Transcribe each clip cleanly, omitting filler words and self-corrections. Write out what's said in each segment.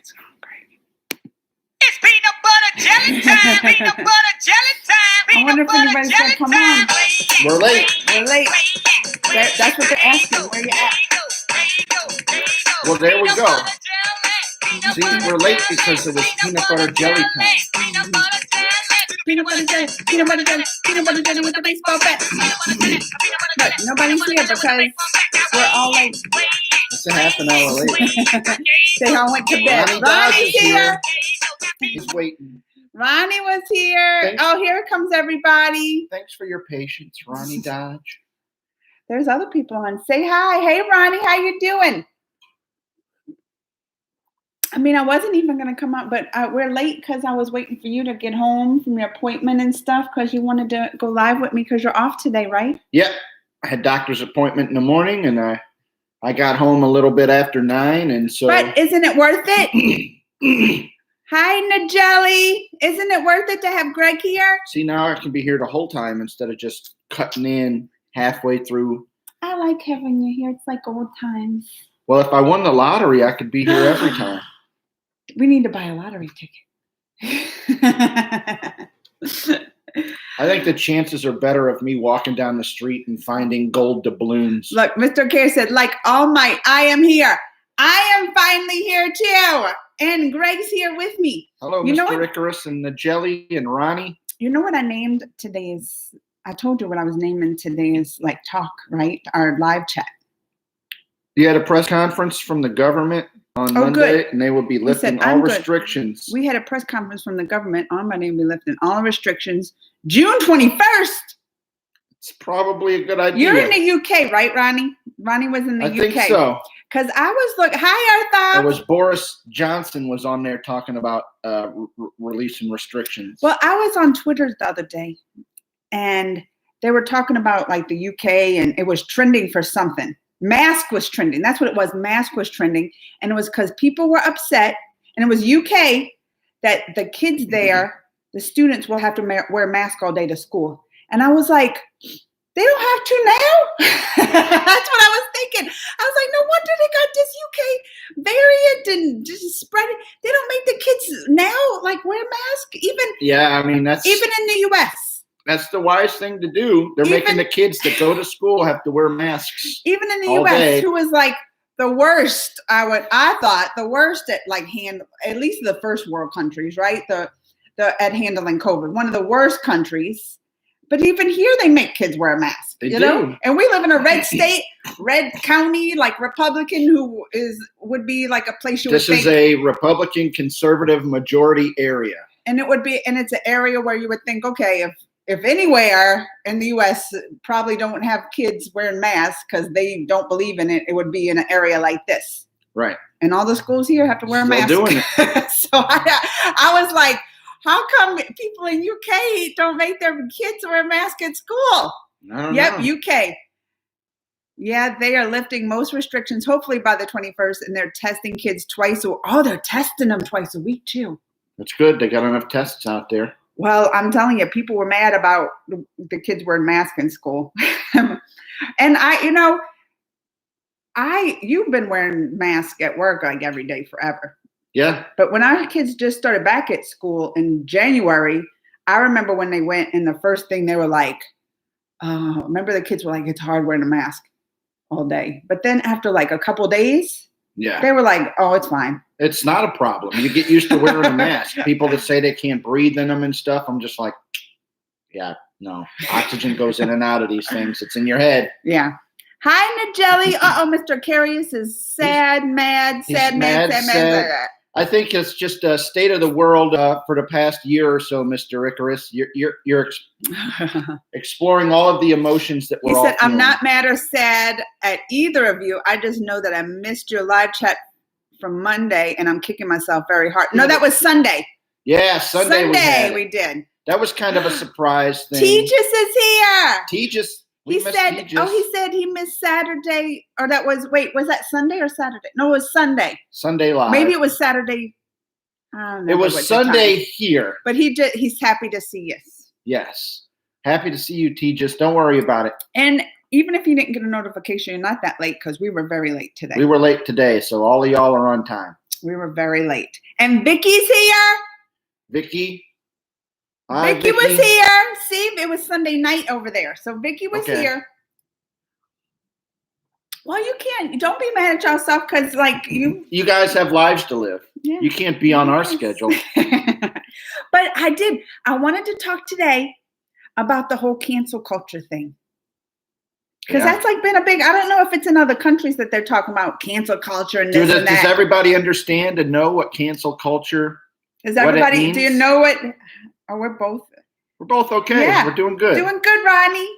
It's peanut butter jelly time. Peanut butter jelly time. I wonder if anybody's gonna come on. We're late. We're late. That's what they're asking. Where you at? Well, there we go. See, we're late because it was peanut butter jelly time. Peanut butter jelly with the baseball bat. But nobody's here because we're all late. It's a half an hour late. They all went to bed. Ronnie Dodge Ronnie's is here. here. He's waiting. Ronnie was here. Thanks. Oh, here comes everybody. Thanks for your patience, Ronnie Dodge. There's other people on. Say hi. Hey, Ronnie, how you doing? I mean, I wasn't even going to come up, but we're late because I was waiting for you to get home from your appointment and stuff because you wanted to go live with me because you're off today, right? Yep. I had doctor's appointment in the morning, and I got home a little bit after 9, and so. But isn't it worth it? Hi, Najelli. Isn't it worth it to have Greg here? See, now I can be here the whole time instead of just cutting in halfway through. I like having you here. It's like old times. Well, if I won the lottery, I could be here every time. We need to buy a lottery ticket. I think the chances are better of me walking down the street and finding gold doubloons. Look, Mr. Kerr said, like All Might, I am here. I am finally here too. And Greg's here with me. Hello, Mr. Icarus and Najelli and Ronnie. You know what I named today's? I told you what I was naming today's like talk, right? Our live chat. You had a press conference from the government on Monday, good. And they will be lifting all restrictions. We had a press conference from the government on Monday. We'll be lifting all restrictions June 21st. It's probably a good idea. You're in the UK, right, Ronnie? Ronnie was in the UK. I think so. Because I was hi, Arthur. It was Boris Johnson was on there talking about releasing restrictions. Well, I was on Twitter the other day, and they were talking about like the UK, and it was trending for something. Mask was trending. That's what it was. Mask was trending. And it was because people were upset. And it was UK that the kids there, the students will have to wear a mask all day to school. And I was like, they don't have to now? That's what I was thinking. I was like, no wonder they got this UK variant and just spread it. They don't make the kids now like wear masks. Even in the US. That's the wise thing to do. They're making the kids that go to school have to wear masks. Even in the US, who was like the worst, I thought the worst at like at least the first world countries, right? The at handling COVID, one of the worst countries. But even here, they make kids wear a mask. They do. Know? And we live in a red state, red county, like Republican, would be like a place you would think. This is a Republican conservative majority area. And it's an area where you would think, okay, if anywhere in the U.S. probably don't have kids wearing masks because they don't believe in it, it would be in an area like this. Right. And all the schools here have to wear a mask. Doing it. So I was like, how come people in UK don't make their kids wear a mask at school? Yep, UK. Yeah, they are lifting most restrictions, hopefully by the 21st, and they're testing kids they're testing them twice a week too. That's good. They got enough tests out there. Well, I'm telling you, people were mad about the kids wearing masks in school. And you've been wearing masks at work like every day forever. Yeah. But when our kids just started back at school in January, I remember when they went and the first thing they were like, remember the kids were like, it's hard wearing a mask all day. But then after like a couple days, they were like, oh, it's fine. It's not a problem. You get used to wearing a mask. People that say they can't breathe in them and stuff, I'm just like, yeah, no. Oxygen goes in and out of these things. It's in your head. Yeah. Hi, Najelli. Mr. Carius is sad, mad. I think it's just a state of the world for the past year or so, Mr. Icarus. You're exploring all of the emotions that we're all feeling. I'm not mad or sad at either of you. I just know that I missed your live chat from Monday, and I'm kicking myself very hard. No, that was Sunday. Yeah, Sunday we did. That was kind of a surprise thing. Tejas is here. Tejas. He said he missed Saturday, or was that Sunday or Saturday? No, it was Sunday. Sunday live. Maybe it was Saturday. I don't know. It was Sunday here. But he's happy to see us. Yes. Happy to see you, Tejas. Don't worry about it. And even if you didn't get a notification, you're not that late because we were very late today. We were late today, so all of y'all are on time. We were very late. And Vicky's here. Vicky. Hi, Vicky was here. See, it was Sunday night over there. So Vicky was here. Well, you can't. Don't be mad at yourself because, like, you guys have lives to live. Yeah. You can't be on our schedule. But I wanted to talk today about the whole cancel culture thing. Because that's like been a big, I don't know if it's in other countries that they're talking about cancel culture and this and that. Does everybody understand and know what cancel culture is? Everybody, do you know what? Oh, we're both okay. Yeah. We're doing good. Doing good, Rodney.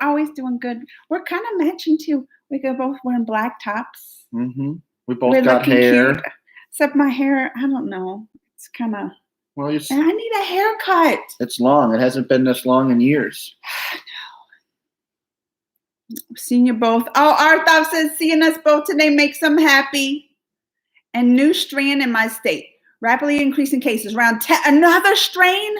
Always doing good. We're kind of matching too. We go both wearing black tops. Mm-hmm. We both got hair. Cute. Except my hair, I don't know. It's kind of. Well, and I need a haircut. It's long. It hasn't been this long in years. Seeing you both. Oh, Arthur says seeing us both today makes them happy. And new strain in my state. Rapidly increasing cases. Around 10. Another strain?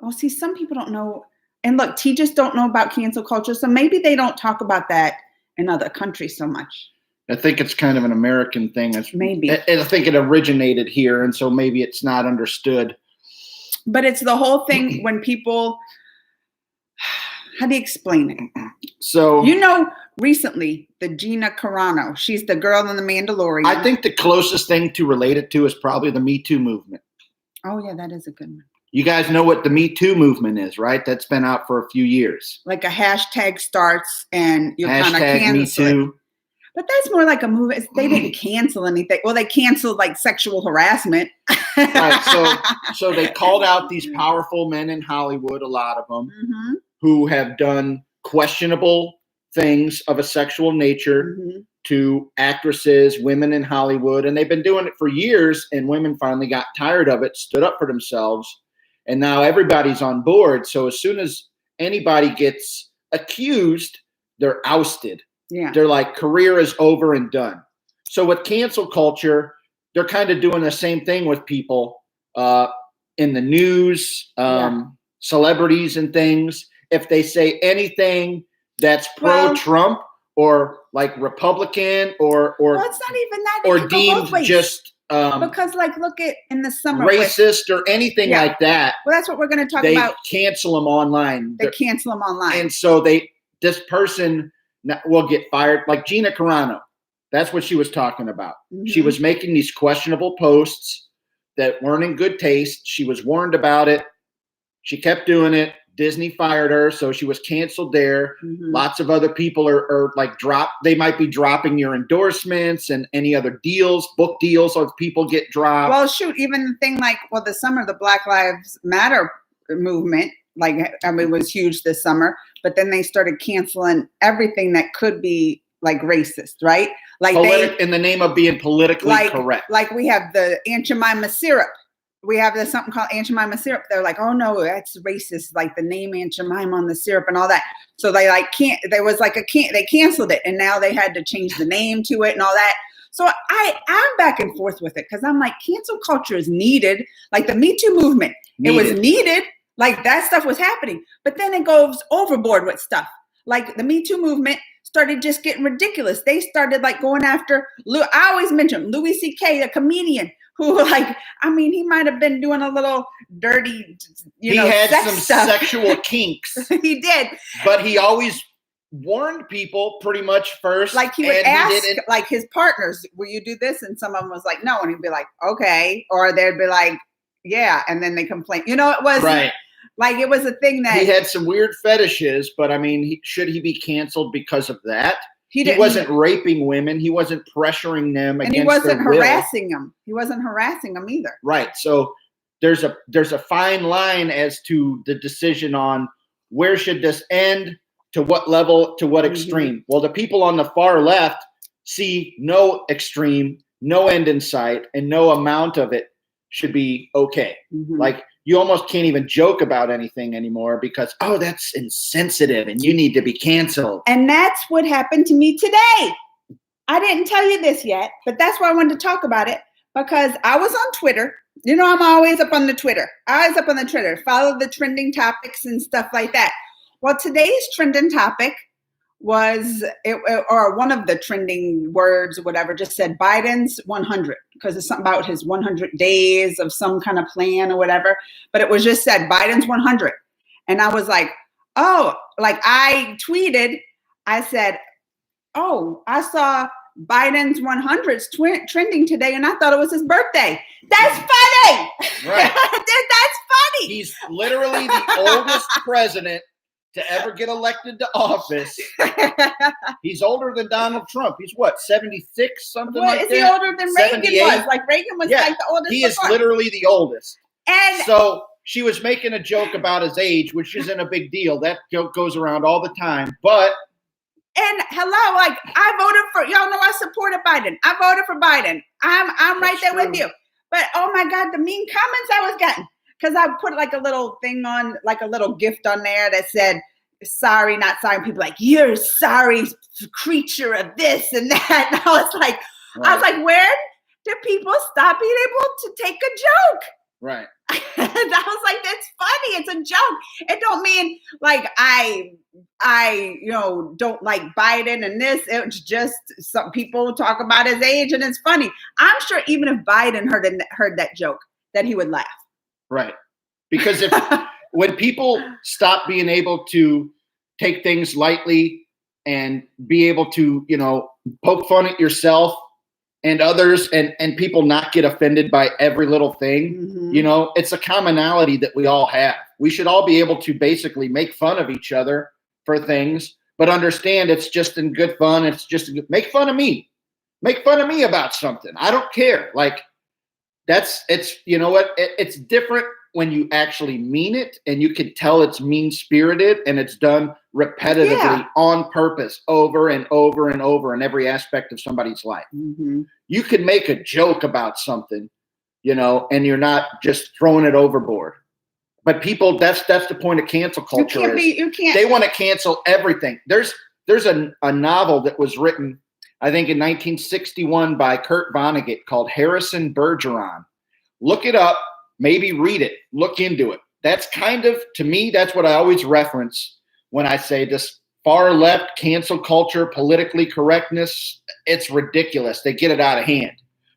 Oh, see, some people don't know. And look, teachers don't know about cancel culture. So maybe they don't talk about that in other countries so much. I think it's kind of an American thing. Maybe. I think it originated here. And so maybe it's not understood. But it's the whole thing when people... How do you explain it? So recently the Gina Carano, she's the girl in The Mandalorian. I think the closest thing to relate it to is probably the Me Too movement. Oh yeah, that is a good one. You guys know what the Me Too movement is, right? That's been out for a few years. Like a hashtag starts and you kind of cancel Me Too. It. But that's more like a movement. They didn't cancel anything. Well, they canceled like sexual harassment. Right. So they called out these powerful men in Hollywood, a lot of them. Mm-hmm. Who have done questionable things of a sexual nature to actresses, women in Hollywood. And they've been doing it for years, and women finally got tired of it, stood up for themselves, and now everybody's on board. So as soon as anybody gets accused, they're ousted. Yeah. They're like, career is over and done. So with cancel culture, they're kind of doing the same thing with people in the news, celebrities and things. If they say anything that's pro-Trump or like Republican or it's not even that. Or deemed just because like look at in the summer racist or anything like that. Well, that's what we're going to talk about. They cancel them online. They cancel them online, and so this person will get fired. Like Gina Carano, that's what she was talking about. Mm-hmm. She was making these questionable posts that weren't in good taste. She was warned about it. She kept doing it. Disney fired her, so she was canceled there. Mm-hmm. Lots of other people are like they might be dropping your endorsements and any other deals, book deals, or people get dropped. Well, shoot, even the thing like, the summer, the Black Lives Matter movement, it was huge this summer, but then they started canceling everything that could be like racist, right? Like in the name of being politically correct. Like we have the Aunt Jemima syrup. We have something called Aunt Jemima syrup. They're like, oh no, that's racist. Like the name Aunt Jemima on the syrup and all that. So they they canceled it, and now they had to change the name to it and all that. So I'm back and forth with it because I'm like, cancel culture is needed. Like the Me Too movement, it was needed. Like that stuff was happening, but then it goes overboard with stuff. Like the Me Too movement started just getting ridiculous. They started like going after. I always mention Louis C.K., a comedian. Who he might have been doing a little dirty, he had sex some stuff. Sexual kinks. He did. But he always warned people pretty much first. Like he would ask like his partners, will you do this? And some of them was like, no. And he'd be like, okay. Or they'd be like, yeah. And then they complain. It was right. Like it was a thing that he had some weird fetishes, but should he be canceled because of that? He wasn't raping women. He wasn't pressuring them against their will. And he wasn't harassing them. He wasn't harassing them either. Right. So there's a fine line as to the decision on where should this end, to what level, to what extreme. Well, the people on the far left see no extreme, no end in sight, and no amount of it should be okay. Mm-hmm. Like you almost can't even joke about anything anymore because, that's insensitive and you need to be canceled. And that's what happened to me today. I didn't tell you this yet, but that's why I wanted to talk about it because I was on Twitter. I'm always up on the Twitter. Follow the trending topics and stuff like that. Well, today's trending topic was or one of the trending words or whatever just said Biden's 100 because it's something about his 100 days of some kind of plan or whatever. But it was just said Biden's 100. And I was like, oh, like I tweeted, I said, oh, I saw Biden's 100s trending today and I thought it was his birthday. That's funny. Right. That's funny. He's literally the oldest president to ever get elected to office. He's older than Donald Trump. He's what, 76, something Well, like is that? he older than Reagan 78? was? Like Reagan was Yeah, like the oldest. He is before. literally the oldest. And So she was making a joke about his age, which isn't a big deal. That joke goes around all the time. But and hello, like I voted for y'all know I supported Biden. I voted for Biden. I'm right That's there true. with you. But oh my God, the mean comments I was getting. Because I put like a little thing on, like a little gift on there that said, sorry, not sorry. And people like, you're sorry creature of this and that. And I was like, when do people stop being able to take a joke? right. And I was like, that's funny. It's a joke. It don't mean like I don't like Biden and this. It's just some people talk about his age and it's funny. I'm sure even if Biden heard that joke, that he would laugh. Right. Because when people stop being able to take things lightly and be able to, poke fun at yourself and others and people not get offended by every little thing, Mhm. It's a commonality that we all have. We should all be able to basically make fun of each other for things, but understand it's just in good fun. It's just make fun of me. Make fun of me about something. I don't care. Like it's different when you actually mean it and you can tell it's mean-spirited and it's done repetitively Yeah. on purpose over and over and over in every aspect of somebody's life. Mhm. You can make a joke about something, and you're not just throwing it overboard. But people, that's the point of cancel culture. You can't. They want to cancel everything. There's a novel that was written, I think, in 1961 by Kurt Vonnegut called Harrison Bergeron. Look it up, maybe read it, look into it. That's kind of, to me, that's what I always reference when I say this far left cancel culture, politically correctness. It's ridiculous. They get it out of hand.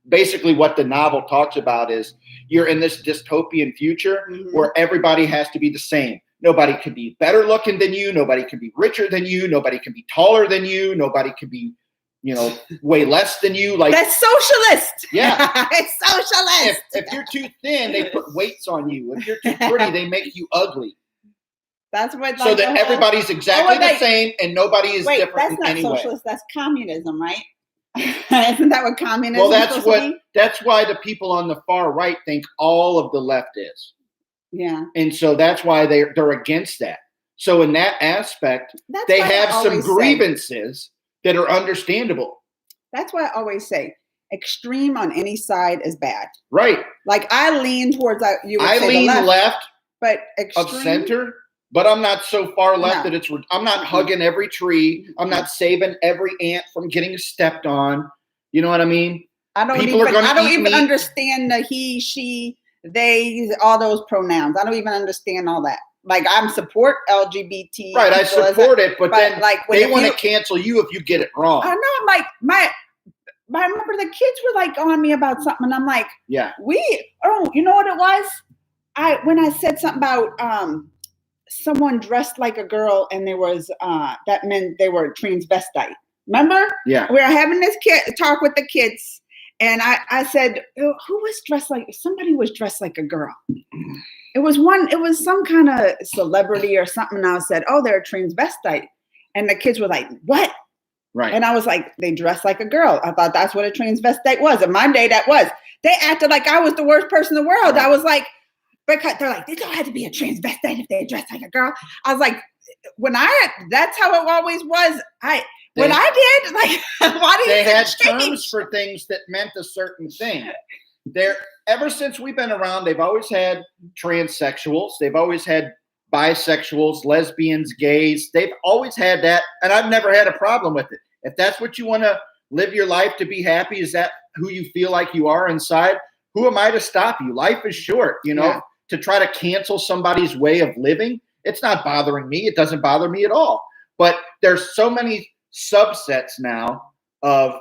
Basically, what the novel talks about is you're in this dystopian future Mhm. where everybody has to be the same. Nobody can be better looking than you. Nobody can be richer than you. Nobody can be taller than you. Nobody can be, way less than you. Like, That's socialist. Yeah. It's socialist. if you're too thin, they put weights on you. If you're too pretty, they make you ugly. That's what. So that everybody's exactly the wait. same and nobody is Wait, different that's in not any way. socialist. That's communism, right? Isn't that what communism? Well, is supposed to be? that's why the people on the far right think all of the left is. Yeah. And so that's why they're against that. So in that aspect, That's they why I have some always say- grievances that are understandable. That's why I always say extreme on any side is bad. Right. Like I lean towards you would I say lean the left but of extreme. center, but I'm not so far left No. that I'm not hugging every tree. I'm not saving every ant from getting stepped on. You know what I mean? I don't People are even. gonna I don't eat even meat. understand the he, she, they, all those pronouns. I don't even understand all that. Like I'm support LGBT. Right. I people as support it, but then like they want to cancel you if you get it wrong. I know. Like I remember the kids were like on me about something, and I'm like, Yeah. you know what it was? When I said something about someone dressed like a girl, and there was that meant they were transvestite. Remember? Yeah. We were having this talk with the kids, and I said, who was dressed like? Somebody was dressed like a girl. It was some kind of celebrity or something. And I said, oh, they're a transvestite, and the kids were like, what? Right. And I was like, they dress like a girl. I thought that's what a transvestite was. In my day, that was. They acted like I was the worst person in the world. Right. I was like, because they're like, they don't have to be a transvestite if they dress like a girl. I was like, that's how it always was. I did, like, why do you They had change? terms for things that meant a certain thing. Ever since we've been around, they've always had transsexuals. They've always had bisexuals, lesbians, gays. They've always had that, and I've never had a problem with it. If that's what you want to live your life to be happy, is that who you feel like you are inside? Who am I to stop you? Life is short, Yeah. To try to cancel somebody's way of living. It's not bothering me. It doesn't bother me at all. But there's so many subsets now of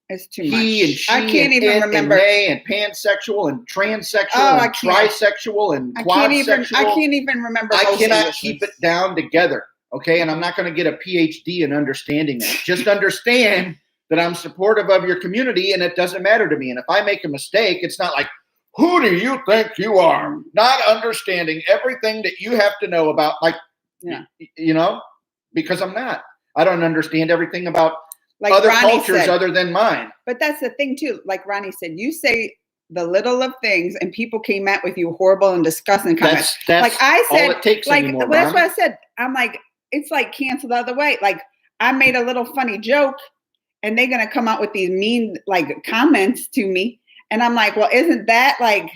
It's too he much. and she I can't and even it remember. and they and pansexual and transsexual Oh, I and can't. trisexual and I can't quadsexual. even remember. I most cannot Englishes. keep it down together. Okay. And I'm not going to get a PhD in understanding that. Just understand that I'm supportive of your community and it doesn't matter to me. And if I make a mistake, it's not like, who do you think you are? Not understanding everything that you have to know about, like, Yeah. you know, because I'm not. I don't understand everything about Like other Ronnie cultures said. other than mine. But that's the thing too. Like Ronnie said, you say the little of things, and people came at with you horrible and disgusting comments. That's like I said, all it takes like anymore, well, that's Ron. what I said. I'm like, it's like canceled the other way. Like I made a little funny joke, and they're gonna come out with these mean like comments to me, and I'm like, well, isn't that like?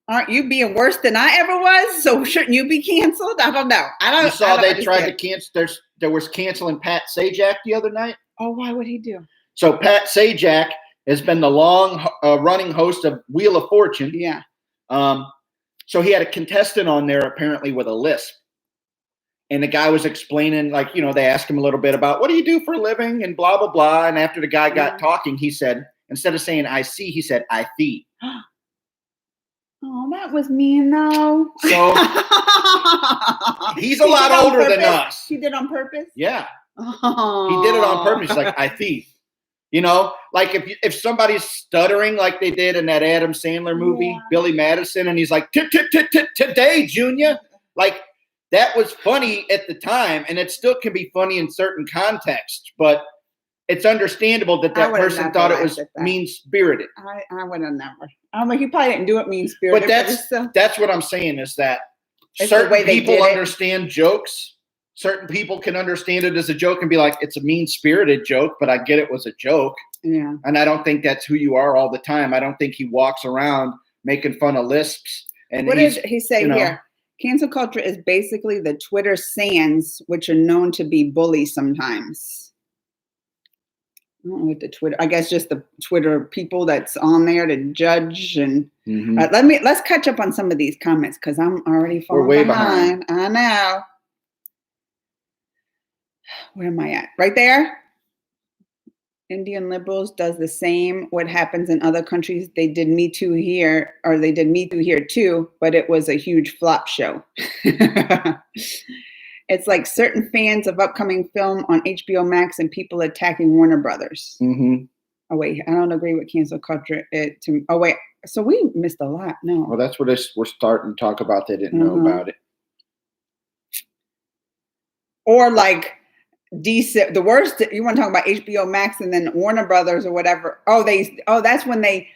Aren't you being worse than I ever was? So shouldn't you be canceled? I don't know. I don't. You saw I don't they tried to understand. cancel. There was canceling Pat Sajak the other night. Oh, why would he do? So Pat Sajak has been the long running host of Wheel of Fortune. Yeah. So he had a contestant on there apparently with a lisp. And the guy was explaining, like, you know, they asked him a little bit about what do you do for a living and blah, blah, blah. And after the guy got talking, he said, instead of saying I see, he said I feed. Oh, that was mean though. So he's a lot older than us. He did on purpose? Yeah. Oh. He did it on purpose. He's like, I thief. You know, like if somebody's stuttering like they did in that Adam Sandler movie, Yeah. Billy Madison, and he's like, today, Junior. Like, that was funny at the time, and it still can be funny in certain contexts, but it's understandable that I would've person never thought it laughed was at that. mean-spirited. I would have never. I mean, he probably didn't do it mean spirited. But that's what I'm saying is that It's the certain way they people did it. understand jokes. Certain people can understand it as a joke and be like, it's a mean-spirited joke, but I get it was a joke. Yeah. And I don't think that's who you are all the time. I don't think he walks around making fun of lisps. And What did he say you know, here? Cancel culture is basically the Twitter sands, which are known to be bullies sometimes. I don't know what the Twitter, I guess just the Twitter people that's on there to judge and let's catch up on some of these comments because I'm already falling way behind. I know. Where am I at? Right there. Indian liberals does the same. What happens in other countries? They did Me Too here, or they did Me Too here too, but it was a huge flop show. It's like certain fans of upcoming film on HBO Max and people attacking Warner Brothers. Mm-hmm. Oh wait, I don't agree with cancel culture. Oh wait, so we missed a lot. No. Well, that's what we're starting to talk about. They didn't know about it. Or like DC, the worst. You want to talk about HBO Max and then Warner Brothers or whatever? That's when they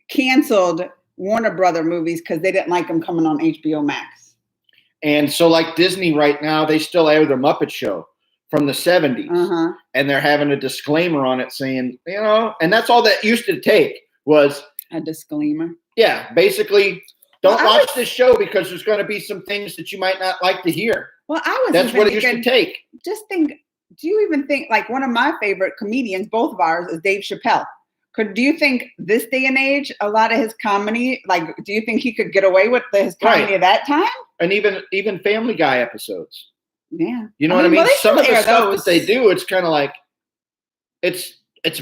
canceled Warner Brother movies because they didn't like them coming on HBO Max. And so, like Disney right now, they still air the Muppet Show from the 70s. And they're having a disclaimer on it saying, you know, and that's all that used to take was a disclaimer. Yeah, basically, don't watch this show because there's going to be some things that you might not like to hear. Well, that's what it used to take. Just think, do you even think, like one of my favorite comedians, both of ours, is Dave Chappelle. Do you think this day and age, a lot of his comedy, like, do you think he could get away with his comedy at that time? And even Family Guy episodes. Yeah. You know what I mean? Well, some of the stuff that they do, it's kind of like, it's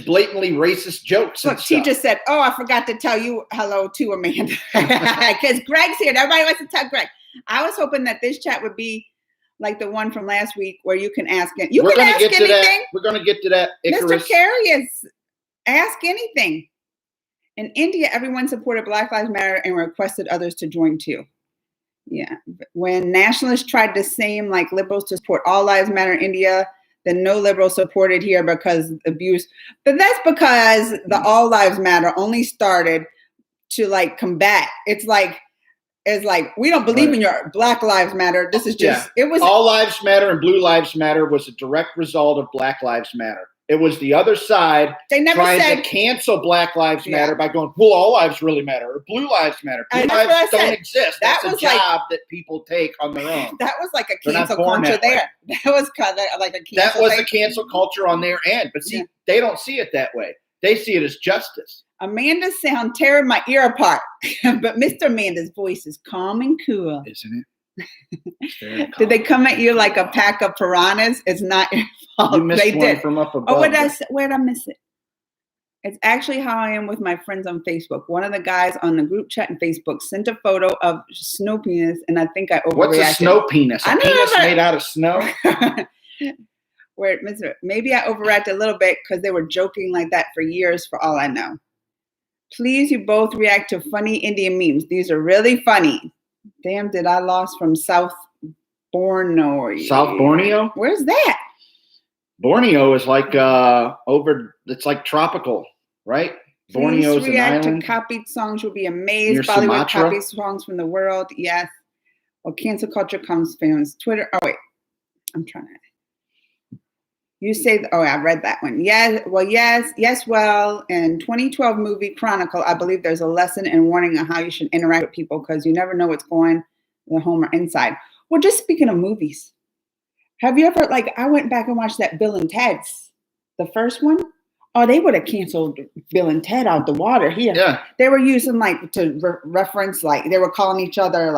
blatantly racist jokes. Look, she just said, oh, I forgot to tell you hello to Amanda. Because Greg's here. Everybody wants to tell Greg. I was hoping that this chat would be like the one from last week where you can ask it. You can ask anything. We're going to get to that. Mr. Carey is ask anything. In India, everyone supported Black Lives Matter and requested others to join too. Yeah. When nationalists tried the same, like liberals, to support all lives matter in India, then no liberals supported here because abuse. But that's because the all lives matter only started to like combat. It's like we don't believe in your Black Lives Matter. This is just it was all lives matter and blue lives matter was a direct result of Black Lives Matter. It was the other side trying to cancel Black Lives Matter by going, well, all lives really matter, or blue lives matter. Blue lives don't exist. That's a job that people take on their own. That was like a cancel culture there. That was kind of like a cancel. That was a cancel culture on their end. But see, they don't see it that way. They see it as justice. Amanda's sound tearing my ear apart. But Mr. Amanda's voice is calm and cool. Isn't Did they come at you like a pack of piranhas? It's not your fault. You missed They one did. from up above. Oh, where'd I miss it? It's actually how I am with my friends on Facebook. One of the guys on the group chat in Facebook sent a photo of snow penis, and I think I overreacted. What's a snow penis? A I penis never- made out of snow? Maybe I overreacted a little bit because they were joking like that for years, for all I know. Please, you both react to funny Indian memes. These are really funny. Damn, did I lost from South Borneo? South Borneo? Where's that? Borneo is like it's like tropical, right? Borneo Please is an react island. to copied songs. You'll be Near amazed. Bollywood Sumatra? copied songs from the world. Yes. Well, cancel culture comes from Twitter. Oh, wait. I'm trying to. You say, I read that one. Yes. Well, in 2012 movie Chronicle, I believe there's a lesson and warning on how you should interact with people because you never know what's going in the home or inside. Well, just speaking of movies, have you ever, I went back and watched that Bill and Ted's, the first one. Oh, they would have canceled Bill and Ted out the water here. Yeah. They were using to reference, they were calling each other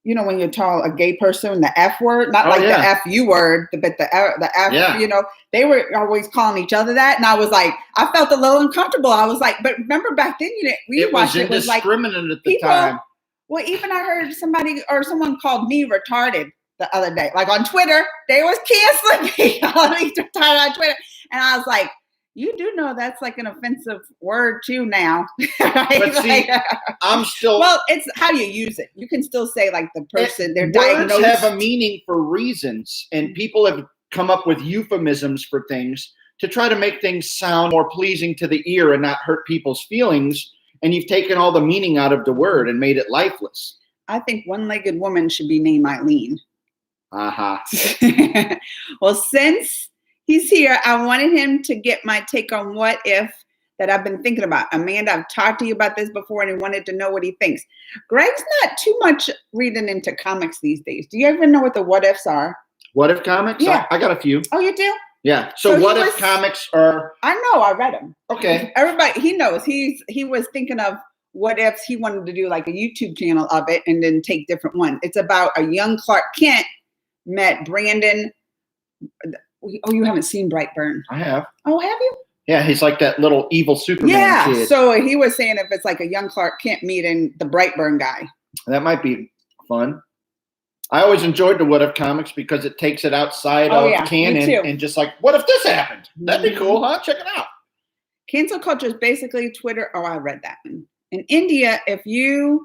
when you tell a gay person the F word, not the F-U word, but the F, Yeah. they were always calling each other that. And I was like, I felt a little uncomfortable. I was like, but remember back then, It was indiscriminate at the people, time. Well, even I heard someone called me retarded the other day. On Twitter, they was canceling me calling me retarded on Twitter. And I was like, you do know that's an offensive word too now. Right? But see, I'm still. Well, it's how you use it. You can still say the person, their words diagnosis. have a meaning for reasons, and people have come up with euphemisms for things to try to make things sound more pleasing to the ear and not hurt people's feelings. And you've taken all the meaning out of the word and made it lifeless. I think one-legged woman should be named Eileen. Well, since he's here, I wanted him to get my take on what if that I've been thinking about. Amanda, I've talked to you about this before and he wanted to know what he thinks. Greg's not too much reading into comics these days. Do you even know what the what ifs are? What if comics? Yeah. I got a few. Oh, you do? Yeah. So So he what if was- comics are I know, I read them. okay? Everybody, he knows. He was thinking of what ifs. He wanted to do a YouTube channel of it and then take different ones. It's about a young Clark Kent met Brandon. Oh, you haven't seen Brightburn. I have. Oh, have you? Yeah, he's like that little evil Superman kid. So he was saying if it's a young Clark Kent meeting the Brightburn guy. That might be fun. I always enjoyed the What If comics because it takes it outside Oh, of yeah, me canon too. and just what if this happened? That'd be Mhm. cool, huh? Check it out. Cancel culture is basically Twitter. Oh, I read that one. In India, if you're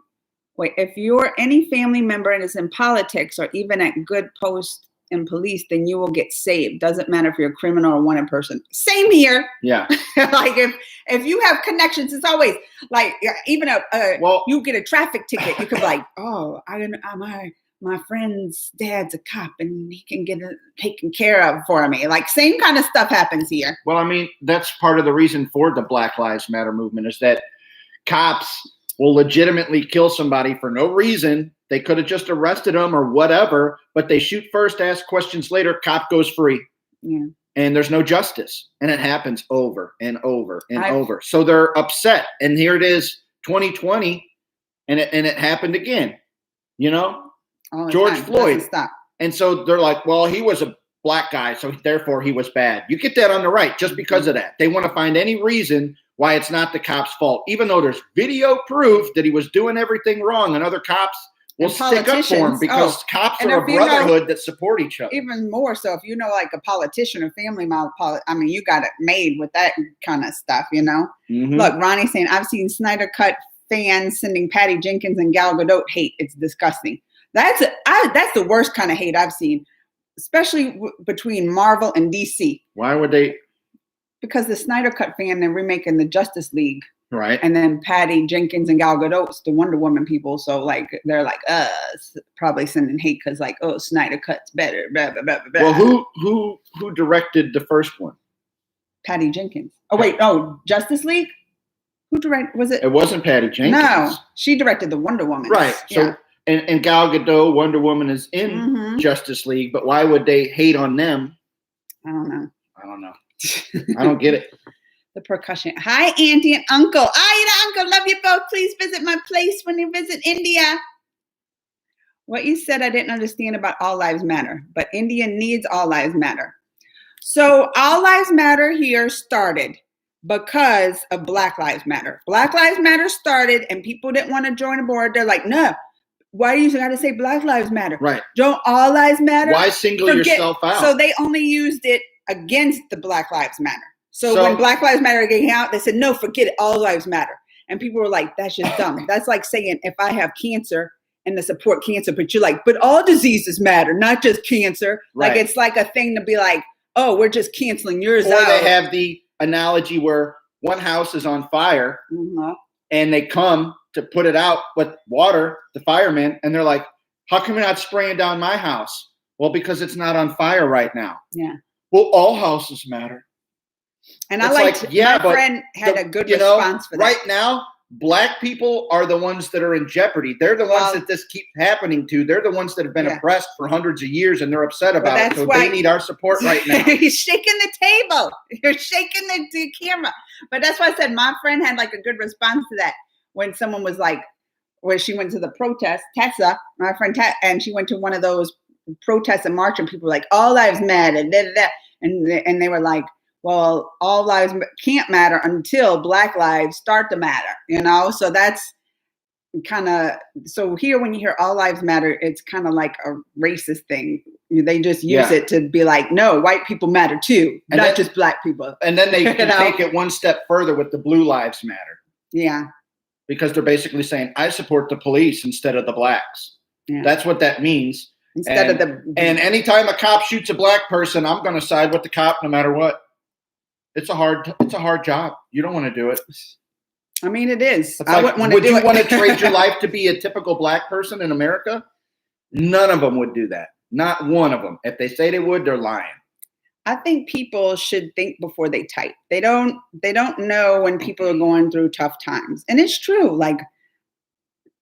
any family member and is in politics or even at good post in police, then you will get saved. Doesn't matter if you're a criminal or wanted person. Same here. Yeah. If you have connections, it's always even you get a traffic ticket, you could be oh, my friend's dad's a cop and he can get it taken care of for me. Same kind of stuff happens here. Well, I mean, that's part of the reason for the Black Lives Matter movement is that cops will legitimately kill somebody for no reason. They could have just arrested them or whatever, but they shoot first, ask questions later, cop goes free. Yeah. And there's no justice. And it happens over and over and over. So they're upset. And here it is, 2020, and it happened again. All the George time. Floyd. Doesn't stop. And so they're like, well, he was a black guy, so therefore he was bad. You get that on the right just because of that. They want to find any reason why it's not the cop's fault, even though there's video proof that he was doing everything wrong, and other cops will And stick up for him politicians. because cops And are a if you know- brotherhood that support each other. Even more so if a politician or family member, you got it made with that kind of stuff, Mhm. Look, Ronnie's saying, I've seen Snyder Cut fans sending Patty Jenkins and Gal Gadot hate. It's disgusting. That's the worst kind of hate I've seen, especially between Marvel and DC. Why would they? Because the Snyder Cut fan, they're remaking the Justice League. Right. And then Patty Jenkins and Gal Gadot's the Wonder Woman people. So they're probably sending hate because Snyder Cut's better. Blah, blah, blah, blah, blah. Well, who directed the first one? Patty Jenkins. Oh wait, Justice League. Who directed? Was it? It wasn't Patty Jenkins. No, she directed the Wonder Woman. Right. So Yeah. and Gal Gadot, Wonder Woman is in Mhm. Justice League, but why would they hate on them? I don't know. I don't know. I don't get it. The percussion. Hi, Auntie and Uncle. Aida, Uncle, love you both. Please visit my place when you visit India. What you said I didn't understand about All Lives Matter, but India needs All Lives Matter. So All Lives Matter here started because of Black Lives Matter. Black Lives Matter started and people didn't want to join the board. They're like, no, why do you got to say Black Lives Matter? Right. Don't All Lives Matter? Why single yourself out? So they only used it against the Black Lives Matter. So when So- Black Lives Matter came out, they said, no, forget it. All lives matter. And people were like, that's just dumb. That's like saying if I have cancer and to support cancer, but you're like, but all diseases matter, not just cancer. Like Right. it's like a thing to be like, oh, we're just canceling yours Or out. they have the analogy where one house is on fire Mhm. and they come to put it out with water, the firemen, and they're like, how come you're not spraying down my house? Well, because it's not on fire right now. Yeah. Well, all houses matter. And I It's liked, like, yeah, my but friend had a good You know, response for that. right now, Black people are the ones that are in jeopardy. They're the Well- ones that this keeps happening to. They're the ones that have been Yeah. oppressed for hundreds of years, and they're upset about it. that's So why- they need our support right now. You're shaking the table. You're shaking the camera. But that's why I said my friend had like a good response to that when someone was like, when she went to the protest, Tessa, my friend, and she went to one of those protests and march, and people were like, all lives matter, da, da, da. And they were like, well, all lives can't matter until Black lives start to matter, you know? So that's kind of, so here when you hear all lives matter, it's kind of like a racist thing. They just use Yeah. it to be like, no, white people matter too, And not then- just Black people. And then they You can know? take it one step further with the Blue Lives Matter, Yeah. because they're basically saying, I support the police instead of the Blacks. Yeah. That's what that means. Instead of the, And anytime a cop shoots a Black person, I'm going to side with the cop no matter what. It's a hard job. You don't want to do it. I mean, it is. It's I like, wouldn't want to would do you it. want to trade your life to be a typical Black person in America? None of them would do that. Not one of them. If they say they would, they're lying. I think people should think before they type. They don't know when people are going through tough times. And it's true. Like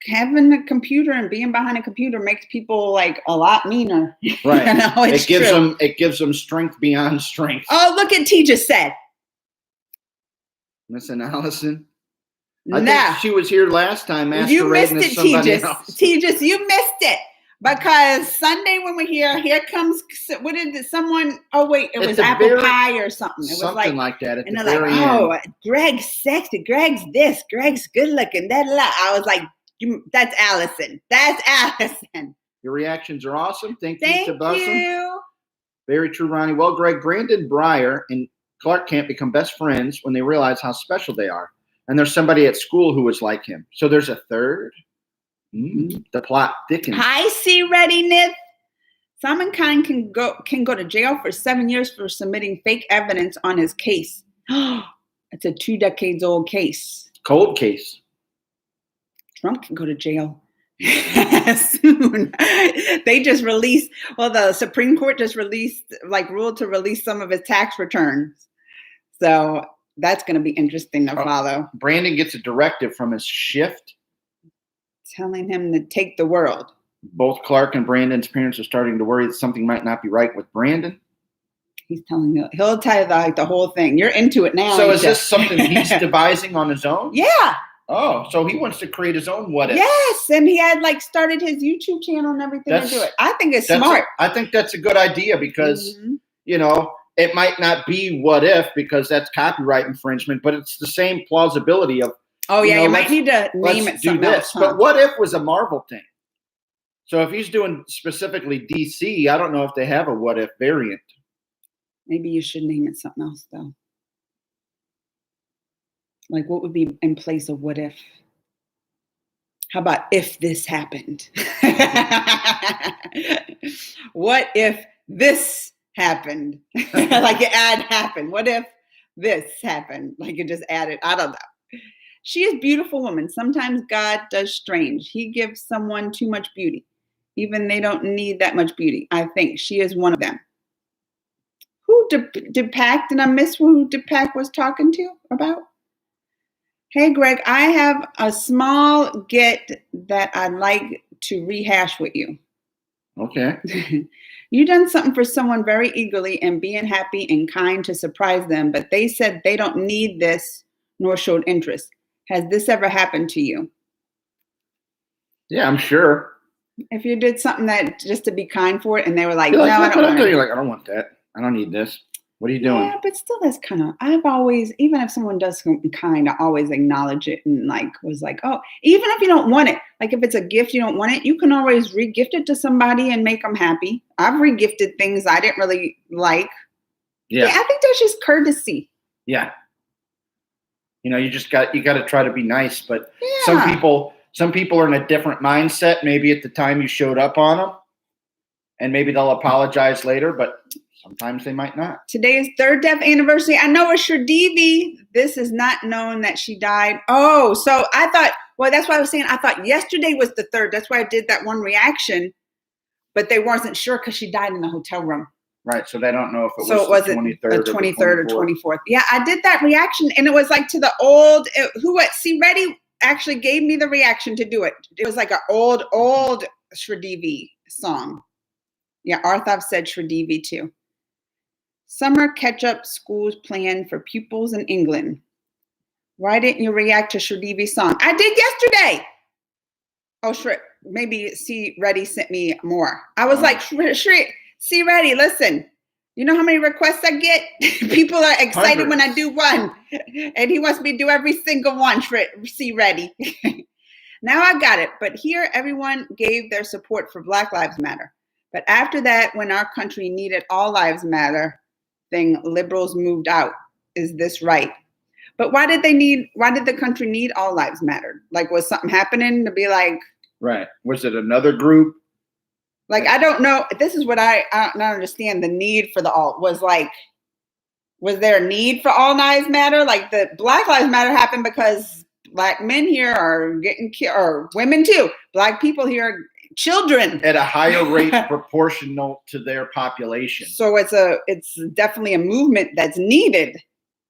having a computer and being behind a computer makes people like a lot meaner. Right. You know, it's true. It gives them strength beyond strength. Oh, look at T just said. Listen, Allison. I Nah. think she was here last time You missed masquerading as it, somebody Tejas. else. Tejas, you missed it. Because Sunday when we're here comes, what did it, someone, oh wait, it At was the apple very- pie or something. It was Something like that at and the they're very like, end. oh, Greg's sexy, Greg's this, Greg's good looking. I was like, that's Allison. That's Allison. Your reactions are awesome. Thank you Thank to Bussum. you. Very true, Ronnie. Well, Greg, Brandon Breyer and Clark Kent become best friends when they realize how special they are. And there's somebody at school who was like him. So there's a third. The plot thickens. Hi, C readiness. Simon Kine can go to jail for 7 years for submitting fake evidence on his case. It's a 2 decades old case. Cold case. Trump can go to jail soon. They just released, well, the Supreme Court just ruled to release some of his tax returns. So that's going to be interesting to follow. Brandon gets a directive from his shift. Telling him to take the world. Both Clark and Brandon's parents are starting to worry that something might not be right with Brandon. He's telling you, he'll tell you the whole thing. You're into it now. So ain't is ya? this something he's devising on his own? Yeah. Oh, so he wants to create his own what if. Yes. And he had started his YouTube channel and everything to do it. I think it's smart. I think that's a good idea because, Mhm. it might not be what if because that's copyright infringement, but it's the same plausibility of, Oh yeah, you might let's- need to name let's it do something this. else. Huh? But what if was a Marvel thing? So if he's doing specifically DC, I don't know if they have a what if variant. Maybe you should name it something else though. Like what would be in place of what if? How about if this happened? What if this happened? Like you add happened. What if this happened? Like you just added, I don't know. She is a beautiful woman. Sometimes God does strange. He gives someone too much beauty. Even they don't need that much beauty. I think she is one of them. Who Deepak? Did I miss who Deepak was talking to about? Hey, Greg, I have a small get that I'd like to rehash with you. Okay. You done something for someone very eagerly and being happy and kind to surprise them, but they said they don't need this nor showed interest. Has this ever happened to you? Yeah, I'm sure. If you did something that just to be kind for it, and they were like, You're "No, like, I "Look don't what I'm want doing." it." You're like, I don't want that. I don't need this. What are you doing? Yeah, but still, that's kind of. I've always, even if someone does something kind, I always acknowledge it and like was like, "Oh," even if you don't want it, like if it's a gift you don't want it, you can always re-gift it to somebody and make them happy. I've re-gifted things I didn't really like. Yeah, Yeah. I think that's just courtesy. Yeah. You know, you got to try to be nice, but Yeah. some people are in a different mindset maybe at the time you showed up on them, and maybe they'll apologize later, but sometimes they might not. Today's third death anniversary. I know it's Sridevi. This is not known that she died. Oh, so I thought, well, that's why I was saying, I thought yesterday was the third. That's why I did that one reaction, but they wasn't sure because she died in the hotel room. Right. So they don't know if it was So it wasn't the the 23rd 23rd or 24th. Yeah, I did that reaction, and it was like to the old, C. Reddy actually gave me the reaction to do it. It was like an old Sridevi song. Yeah, Arthav said Sridevi too. Summer catch-up schools plan for pupils in England. Why didn't you react to Sridevi's song? I did yesterday. Oh, maybe C. Reddy sent me more. I was like, C. Reddy, listen. You know how many requests I get? People are excited Hundreds. when I do one. And he wants me to do every single one, C. Reddy. Now I got it. But here, everyone gave their support for Black Lives Matter. But after that, when our country needed All Lives Matter thing, liberals moved out. Is this right? But why did the country need All Lives Matter? Like, was something happening to be like? Right. Was it another group? Like, I don't know. This is what I don't understand. The need for the all was like, was there a need for All Lives Matter? Like the Black Lives Matter happened because Black men here are getting killed, or women too. Black people here, children at a higher rate proportional to their population. So it's definitely a movement that's needed.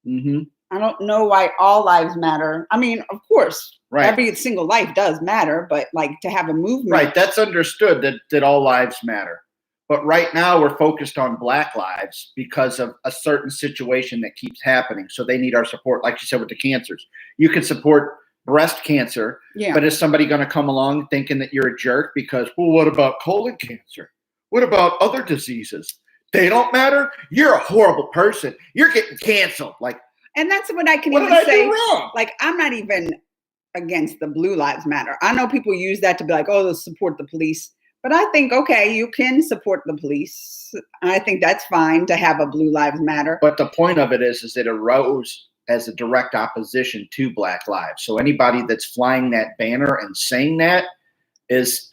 Mm-hmm. I don't know why all lives matter. I mean, of course, right. Every single life does matter, but like to have a movement. Right. That's understood that all lives matter. But right now we're focused on Black lives because of a certain situation that keeps happening. So they need our support. Like you said, with the cancers, you can support breast cancer, but is somebody going to come along thinking that you're a jerk because, well, what about colon cancer? What about other diseases? They don't matter. You're a horrible person. You're getting canceled. Like, and that's what I can what even did I say. do wrong? Like, I'm not even against the Blue Lives Matter. I know people use that to be like, oh, they'll support the police. But I think, okay, you can support the police. I think that's fine to have a Blue Lives Matter. But the point of it is it arose as a direct opposition to Black lives. So anybody that's flying that banner and saying that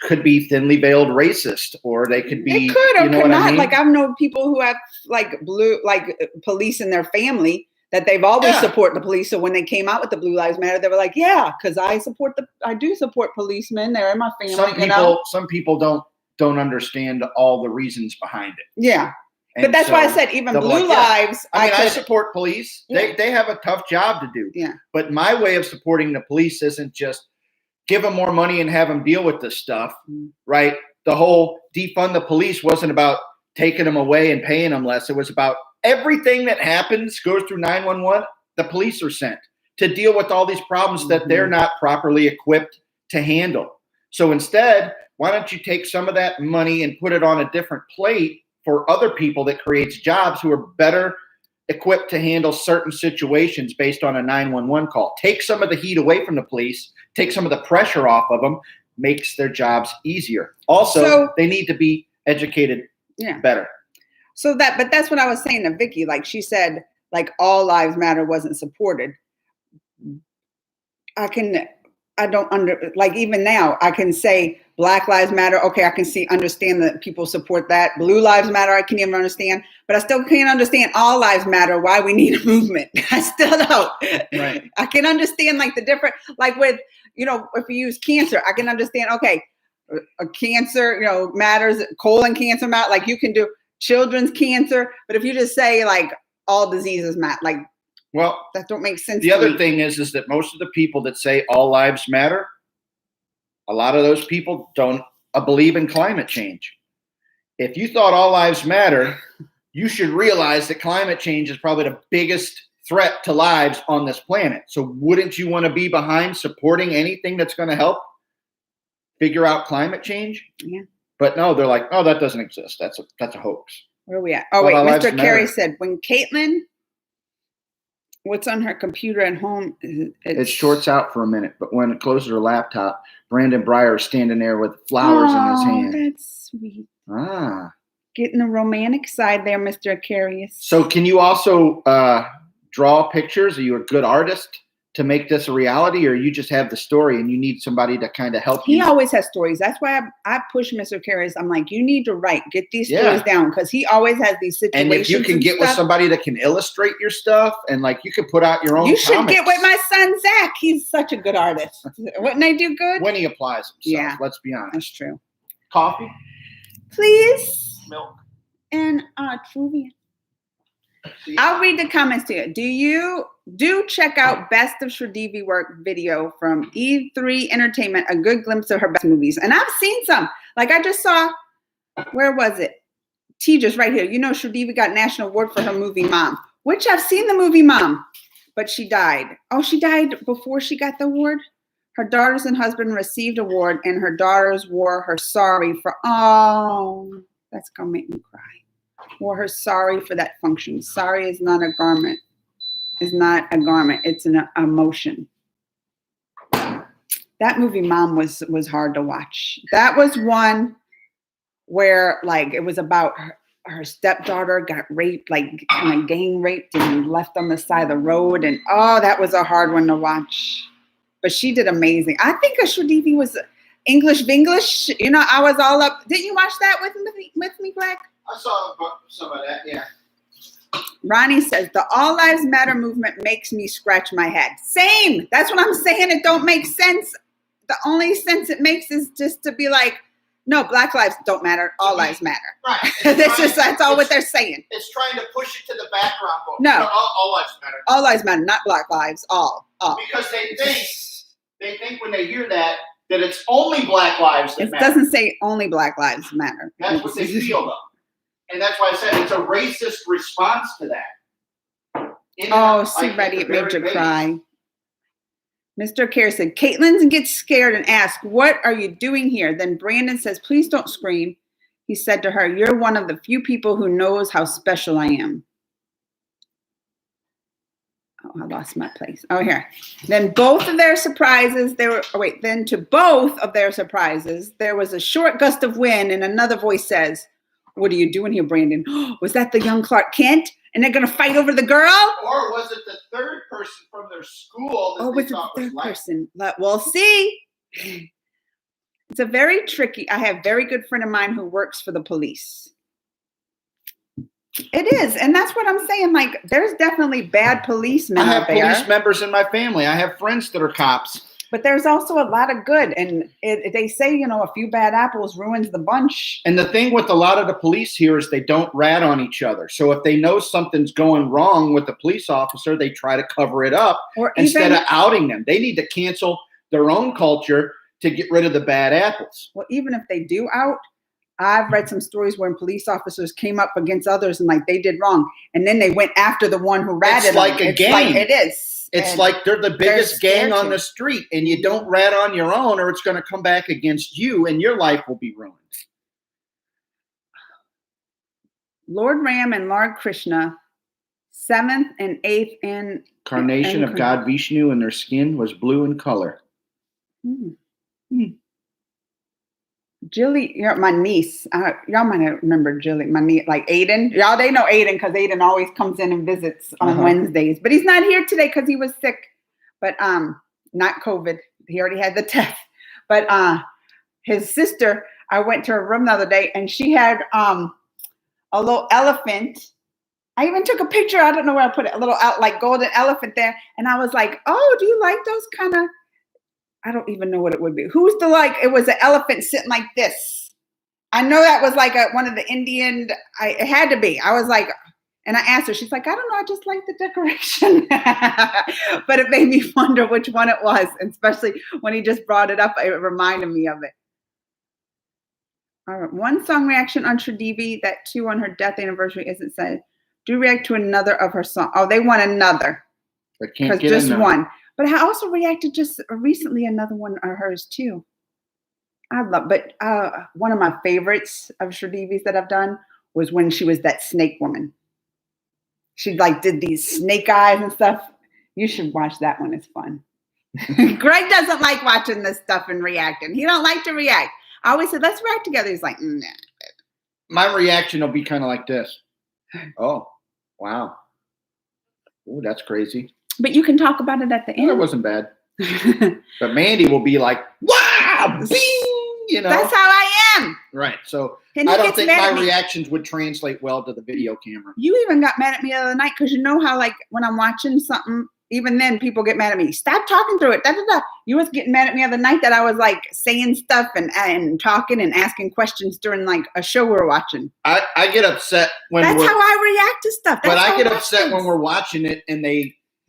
could be thinly veiled racist, or they could be. It could or you know could what not. I mean? Like, I've known people who have like police in their family that they've always support the police. So when they came out with the Blue Lives Matter, they were like, yeah, because I do support policemen. They're in my family. Some people don't understand all the reasons behind it. Yeah. And but that's why I said even Blue Lives. I support police. Yeah. They have a tough job to do. Yeah. But my way of supporting the police isn't just give them more money and have them deal with this stuff, right? The whole defund the police wasn't about taking them away and paying them less. It was about everything that happens goes through 911. The police are sent to deal with all these problems that they're not properly equipped to handle. So instead, why don't you take some of that money and put it on a different plate for other people that creates jobs who are better equipped to handle certain situations based on a 911 call. Take some of the heat away from the police, take some of the pressure off of them, makes their jobs easier. Also, they need to be educated better. But that's what I was saying to Vicky. Like she said, like All Lives Matter wasn't supported. Even now I can say Black Lives Matter. Okay, I can understand that people support that. Blue Lives Matter, I can't even understand, but I still can't understand All Lives Matter, why we need a movement. I still don't. Right. I can understand like the different, like with, if you use cancer, I can understand, okay, a cancer, matters, colon cancer matter, like you can do children's cancer, but if you just say like all diseases matter, like, well, that don't make sense. The other thing is that most of the people that say all lives matter, a lot of those people don't believe in climate change. If you thought all lives matter, you should realize that climate change is probably the biggest threat to lives on this planet. So wouldn't you want to be behind supporting anything that's going to help figure out climate change. Yeah. But no, they're like, oh, that doesn't exist. That's a hoax. Where are we at? Oh, But wait. our lives Mr. Carey matter. said, when Caitlin, what's on her computer at home? It shorts out for a minute, but when it closes her laptop, Brandon Breyer is standing there with flowers in his hand. That's sweet. Ah. Getting the romantic side there, Mr. Aquarius. So can you also draw pictures? Are you a good artist to make this a reality, or you just have the story and you need somebody to kind of help He you? always has stories. That's why I push Mr. Aquarius. I'm like, you need to write. Get these Yeah. stories down, because he always has these situations. And if you can get with stuff. somebody that can illustrate your stuff, and like you could put out your own You should comics get with my son, Zach. He's such a good artist. Wouldn't I do good? when he applies himself. Yeah. Let's be honest. That's true. Coffee, Please. milk. And trivia. I'll read the comments to you. Do check out Best of Sridevi Work video from E3 Entertainment, a good glimpse of her best movies. And I've seen some. Like I just saw, where was it? Tejas right here. You know, Sridevi got National Award for her movie Mom, which I've seen the movie Mom, but she died. Oh, she died before she got the award? Her daughters and husband received award, and her daughters wore her sorry for, oh, that's gonna make me cry. Wore her sorry for that function. Sorry is not a garment. Is not a garment. It's an emotion. That movie Mom was hard to watch. That was one where like it was about her stepdaughter got raped, like kind of gang raped and left on the side of the road. And oh, that was a hard one to watch. But she did amazing. I think Sridevi was English Vinglish. You know, I was all up. Didn't you watch that with me, Black? I saw some of that, yeah. Ronnie says, the All Lives Matter movement makes me scratch my head. Same. That's what I'm saying. It don't make sense. The only sense it makes is just to be like, no, Black lives don't matter. All lives matter. Right. That's all what they're saying. It's trying to push it to the background. No. All lives matter. All lives matter, not Black lives. All. Because they think when they hear that it's only Black lives that It matter. doesn't say only Black lives matter. That's what they feel though. And that's why I said it's a racist response to that. Oh, see, Betty, it made you cry. Mr. Kerr said, Caitlin gets scared and asks, what are you doing here? Then Brandon says, please don't scream. He said to her, you're one of the few people who knows how special I am. Oh, I lost my place. Oh, here. Then both of their surprises, to both of their surprises, there was a short gust of wind and another voice says, what are you doing here, Brandon? Was that the young Clark Kent? And they're going to fight over the girl? Or was it the third person from their school that was it the third person? We'll see. It's a very tricky. I have a very good friend of mine who works for the police. It is. And that's what I'm saying. Like, there's definitely bad policemen out there. I have police members in my family. I have friends that are cops. But there's also a lot of good. And they say, a few bad apples ruins the bunch. And the thing with a lot of the police here is they don't rat on each other. So if they know something's going wrong with the police officer, they try to cover it up instead of outing them. They need to cancel their own culture to get rid of the bad apples. Well, even if they do out, I've read some stories where police officers came up against others and like they did wrong. And then they went after the one who ratted. It's like a gang. Like it is. It's like they're the biggest gang on the street, and you don't rat on your own or it's going to come back against you and your life will be ruined. Lord Ram and Lord Krishna, 7th and 8th Incarnation of God Vishnu, and their skin was blue in color. Jilly, my niece, y'all might remember Jilly, my niece, like Aiden. Y'all, they know Aiden because Aiden always comes in and visits on Wednesdays. But he's not here today because he was sick. But not COVID. He already had the test. But his sister, I went to her room the other day and she had a little elephant. I even took a picture. I don't know where I put it. A little like golden elephant there. And I was like, oh, do you like those kind of? I don't even know what it would be. Who's the it was an elephant sitting like this. I know that was like one of the Indian, it had to be. I was like, and I asked her, she's like, I don't know, I just like the decoration. But it made me wonder which one it was, especially when he just brought it up, it reminded me of it. All right, one song reaction on Sridevi, that 2 on her death anniversary isn't said. Do react to another of her songs. Oh, they want another. Because just one. But I also reacted just recently another one of hers too. I love, but one of my favorites of Sridevi's that I've done was when she was that snake woman. She like did these snake eyes and stuff. You should watch that one. It's fun. Greg doesn't like watching this stuff and reacting. He don't like to react. I always said, let's react together. He's like, nah. My reaction will be kind of like this. Oh, wow. Oh, that's crazy. But you can talk about it at the Well, it end. wasn't bad. But Mandy will be like, wow, bing, you know. That's how I am. Right. So And he I don't gets think mad my at me. reactions would translate well to the video camera. You even got mad at me the other night because you know how like when I'm watching something, even then people get mad at me. Stop talking through it. Da, da, da. You was getting mad at me the other night that I was like saying stuff and talking and asking questions during like a show we were watching. I get upset when That's we're, how I react to stuff. but That's I how get it upset when happens. we're watching it and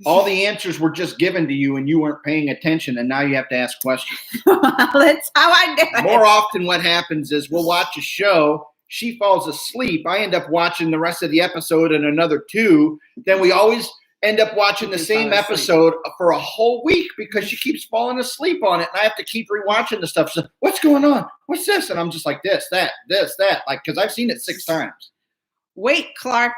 all the answers were just given to you and you weren't paying attention and now you have to ask questions. That's how I do it. More often what happens is we'll watch a show, she falls asleep, I end up watching the rest of the episode and another 2, then we always end up watching the You same fall asleep. episode for a whole week because she keeps falling asleep on it and I have to keep rewatching the stuff. So, what's going on? What's this? And I'm just like this, that, like, because I've seen it 6 times. Wait, Clark.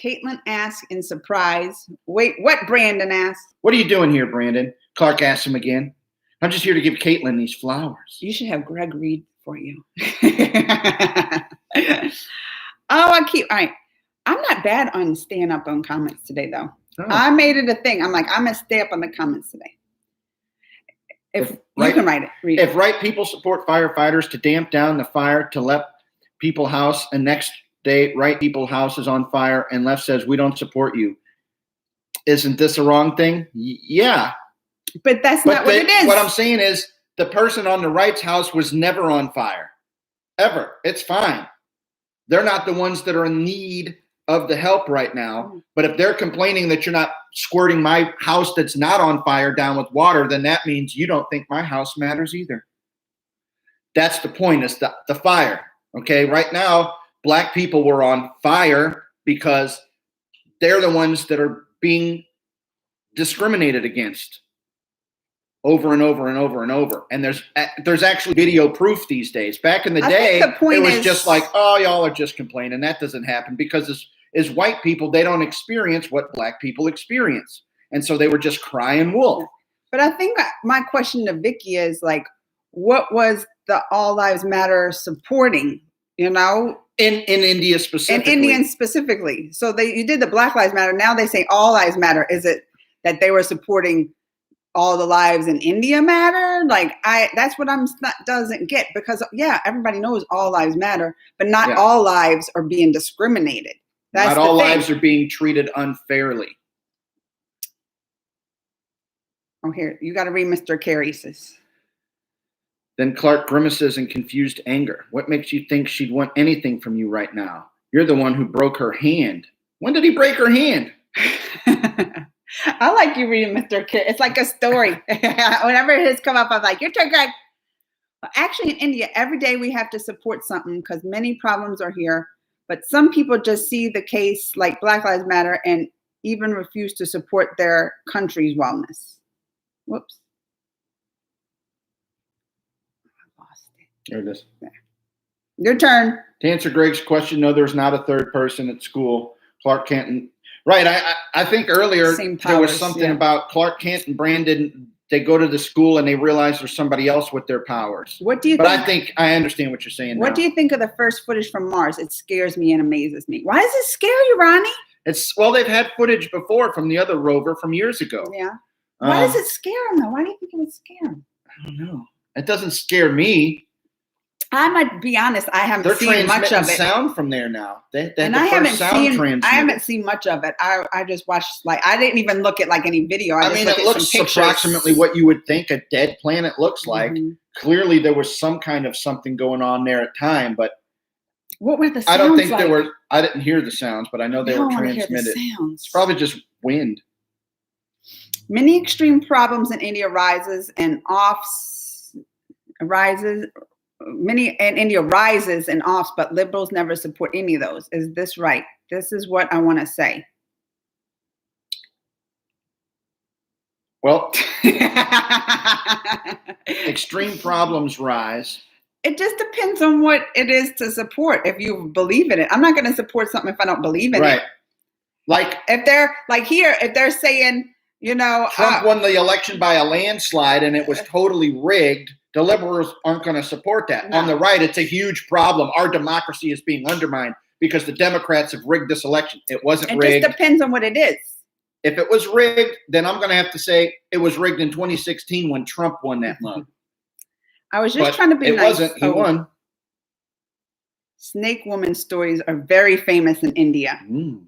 Caitlin asked in surprise. Wait, what? Brandon asked. What are you doing here, Brandon? Clark asked him again. I'm just here to give Caitlin these flowers. You should have Greg read for you. All right. I'm not bad on staying up on comments today, though. Oh. I made it a thing. I'm like, I'm going to stay up on the comments today. If Right. you can write it, read If it. right people support firefighters to damp down the fire to let people house, and next day right people house is on fire and left says we don't support you, isn't this a wrong thing? Yeah. But that's But not what it is. what I'm saying is the person on the right's house was never on fire. Ever. It's fine. They're not the ones that are in need of the help right now. But if they're complaining that you're not squirting my house that's not on fire down with water, then that means you don't think my house matters either. That's the point, is the fire. Okay, right now, Black people were on fire because they're the ones that are being discriminated against over and over and over and over. And there's actually video proof these days. Back in the I day, think the point it was is- just like, oh, y'all are just complaining. That doesn't happen because as white people, they don't experience what Black people experience. And so they were just crying wolf. But I think my question to Vicky is like, what was the All Lives Matter supporting? You know, In India and specifically. Indians specifically. So you did the Black Lives Matter. Now they say All Lives Matter. Is it that they were supporting all the lives in India matter? Like that's what doesn't get, because yeah, everybody knows all lives matter, but not Yeah. all lives are being discriminated. That's Not all the thing. lives are being treated unfairly. Oh, here, you got to read Mr. Carey's. Then Clark grimaces in confused anger. What makes you think she'd want anything from you right now? You're the one who broke her hand. When did he break her hand? I like you reading Mr. Carey. It's like a story. Whenever it has come up, I'm like, your turn, Greg. Well, actually, in India, every day we have to support something because many problems are here. But some people just see the case like Black Lives Matter and even refuse to support their country's wellness. Whoops. I lost it. There it is. Your turn. To answer Greg's question, no, there's not a third person at school. Clark Kent. Right. I think earlier Same there was powers, something yeah. about Clark Kent and Brandon. They go to the school and they realize there's somebody else with their powers. What do you But think? I think I understand what you're saying. What do you think of the first footage from Mars? It scares me and amazes me. Why does it scare you, Ronnie? They've had footage before from the other rover from years ago. Yeah. Why does it scare him though? Why do you think it would scare him? I don't know. It doesn't scare me. I might be honest. I haven't They're seen much transmitting of it, sound from there now. They and the I first haven't sound I haven't seen much of it. I just watched I didn't even look at like any video. I I just mean, looked it at looks some pictures. approximately what you would think a dead planet looks like. Mhm. Clearly, there was some kind of something going on there at time, but What were the sounds I don't think like? there were. I didn't hear the sounds, but I know they Now were I wanna hear the transmitted. sounds. It's probably just wind. Many extreme problems in India rises and offs. Many in India rises and offs, but liberals never support any of those. Is this right? This is what I want to say. Well, extreme problems rise. It just depends on what it is to support. If you believe in it, I'm not going to support something if I don't believe in Right. it. Like If they're like here, if they're saying, you know, Trump won the election by a landslide and it was totally rigged, the liberals aren't going to support that. No. On the right, it's a huge problem. Our democracy is being undermined because the Democrats have rigged this election. It wasn't it rigged. just depends on what it is. If it was rigged, then I'm going to have to say it was rigged in 2016 when Trump won that loan. I was just But trying to be it nice. wasn't. He Oh, won. Snake woman stories are very famous in India. Mm.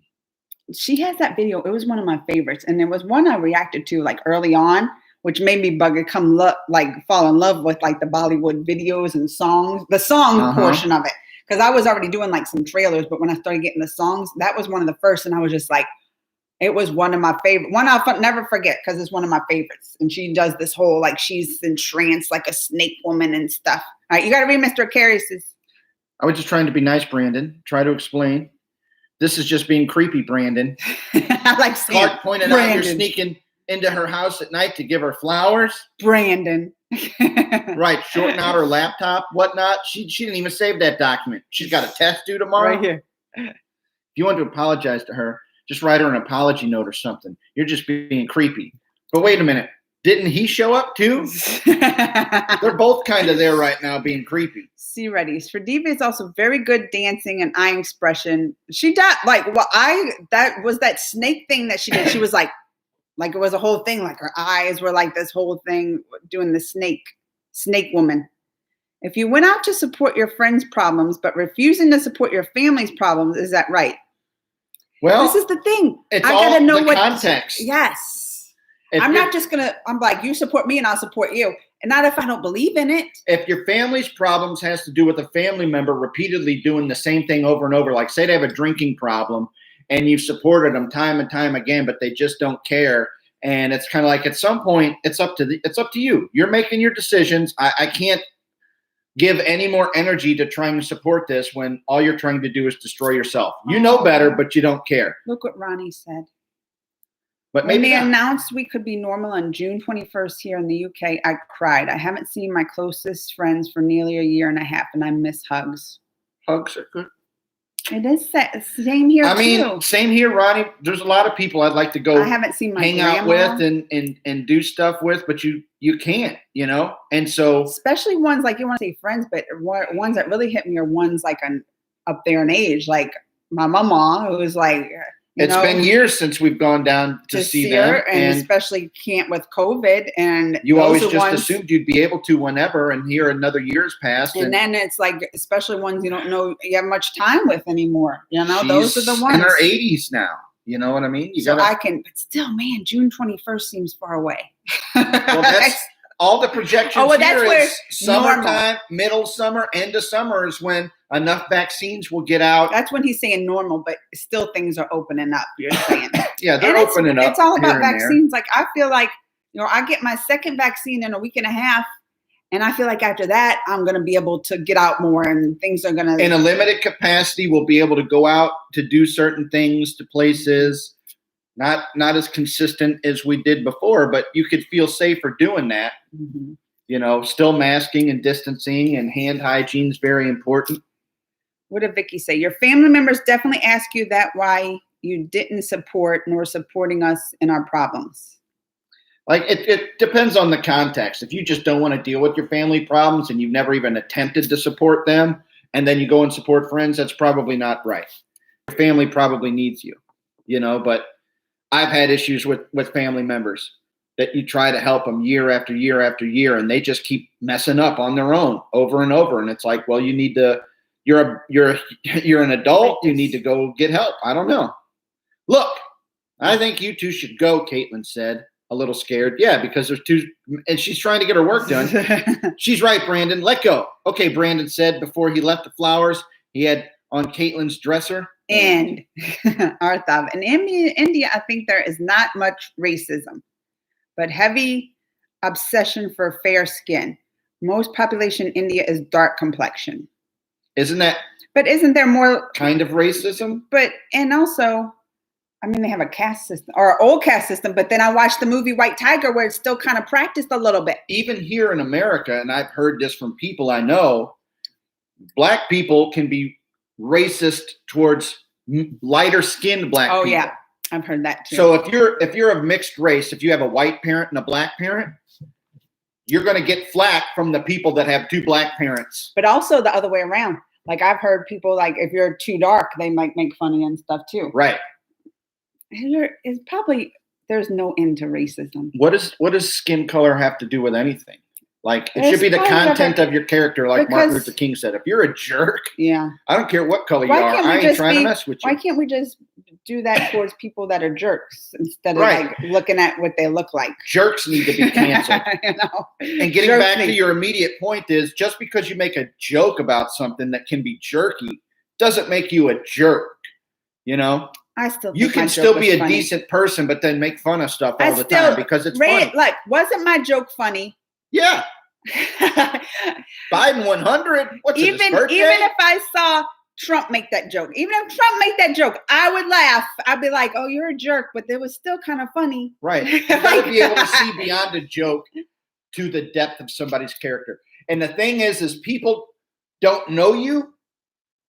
She has that video. It was one of my favorites, and there was one I reacted to like early on, which made me fall in love with like the Bollywood videos and songs, the song portion of it, because I was already doing like some trailers, but when I started getting the songs, that was one of the first, and I was just like, it was one of my favorite. One I'll never forget because it's one of my favorites, and she does this whole like she's entranced like a snake woman and stuff. All right, you got to read Mr. Carey's. I was just trying to be nice, Brandon. Try to explain. This is just being creepy, Brandon. I like seeing Clark pointed out you're sneaking into her house at night to give her flowers. Brandon. Right, shorting out her laptop, whatnot. She didn't even save that document. She's got a test due tomorrow. Right here. If you want to apologize to her, just write her an apology note or something. You're just being creepy. But wait a minute. Didn't he show up too? They're both kind of there right now being creepy. See, ready. Sridevi is also very good dancing and eye expression. She did that was that snake thing that she did. She was like it was a whole thing. Like her eyes were like this whole thing doing the snake woman. If you went out to support your friends' problems, but refusing to support your family's problems, is that right? Well, This is the thing. it's I all gotta know the what context. Yes. If I'm you're- not just gonna. I'm like, you support me and I'll support you, and not if I don't believe in it. If your family's problems has to do with a family member repeatedly doing the same thing over and over, like say they have a drinking problem and you've supported them time and time again, but they just don't care. And it's kind of like at some point, it's up to you. You're making your decisions. I can't give any more energy to trying to support this when all you're trying to do is destroy yourself. You know better, but you don't care. Look what Ronnie said. But When maybe they not. announced we could be normal on June 21st here in the UK, I cried. I haven't seen my closest friends for nearly a year and a half, and I miss hugs. Hugs are good. It is same here I mean, too. same here, Ronnie. There's a lot of people I'd like to go I haven't seen my hang grandma, out with and do stuff with, but you can't, And so especially ones like you want to say friends, but ones that really hit me are ones like up there in age, like my mama, who was like. it's been years since we've gone down to see them, her, and especially can't with COVID. And you those always are just ones, assumed you'd be able to whenever, and here another year's passed. and then it's like, especially ones you don't know you have much time with anymore. Those are the she's ones. in her 80s now. You know what I mean? You So gotta. I can, but still, man, June 21st seems far away. Well, that's all the projections Oh, well, that's here where is summertime, middle summer, end of summer is when enough vaccines will get out. That's when he's saying normal, but still things are opening up. You're saying. Yeah, they're And opening up. It's all about here and there. vaccines. Like I feel like I get my second vaccine in a week and a half, and I feel like after that I'm going to be able to get out more, and things are going to. In a limited capacity, we'll be able to go out to do certain things to places. Not as consistent as we did before, but you could feel safer doing that. Mhm. Still masking and distancing and hand hygiene is very important. What did Vicky say? Your family members definitely ask you that why you didn't support nor supporting us in our problems. Like it depends on the context. If you just don't want to deal with your family problems and you've never even attempted to support them, and then you go and support friends, that's probably not right. Your family probably needs you, but I've had issues with family members that you try to help them year after year after year, and they just keep messing up on their own over and over. And it's like, well, you need to, you're an adult. You need to go get help. I don't know. Look, I think you two should go, Caitlin said, a little scared. Yeah, because there's two, and she's trying to get her work done. She's right, Brandon. Let go. Okay, Brandon said before he left the flowers he had on Caitlin's dresser. And Arthav, in India, I think there is not much racism, but heavy obsession for fair skin. Most population in India is dark complexion. Isn't that But isn't there more? kind of racism? But, and also, I mean, they have a caste system or an old caste system, but then I watched the movie White Tiger where it's still kind of practiced a little bit. Even here in America, and I've heard this from people I know, black people can be racist towards lighter skinned black Oh people. yeah, I've heard that too. So if you're of mixed race, if you have a white parent and a black parent, you're going to get flack from the people that have two black parents. But also the other way around. Like I've heard people like if you're too dark, they might make fun of you and stuff too. Right. It's probably there's no end to racism. What does skin color have to do with anything? Like it should It's be the probably content of your character, like Martin because- Luther King said. If you're a jerk, Yeah. I don't care what color you Why are. can't we I ain't just trying to be- mess with you. Why can't we just do that towards people that are jerks instead of Right. like looking at what they look like? Jerks need to be canceled. You know? And getting Jerks back to need- your immediate point is just because you make a joke about something that can be jerky doesn't make you a jerk. You know, I still you think my can joke still was be a funny. decent person, but then make fun of stuff all I the still time because it's Ray, funny. like, wasn't my joke funny? Yeah, Biden 100. What's it, his even birthday? if I saw Trump make that joke, even if Trump make that joke, I would laugh. I'd be like, "Oh, you're a jerk," but it was still kind of funny. Right. You got to be able to see beyond a joke to the depth of somebody's character. And the thing is people don't know you.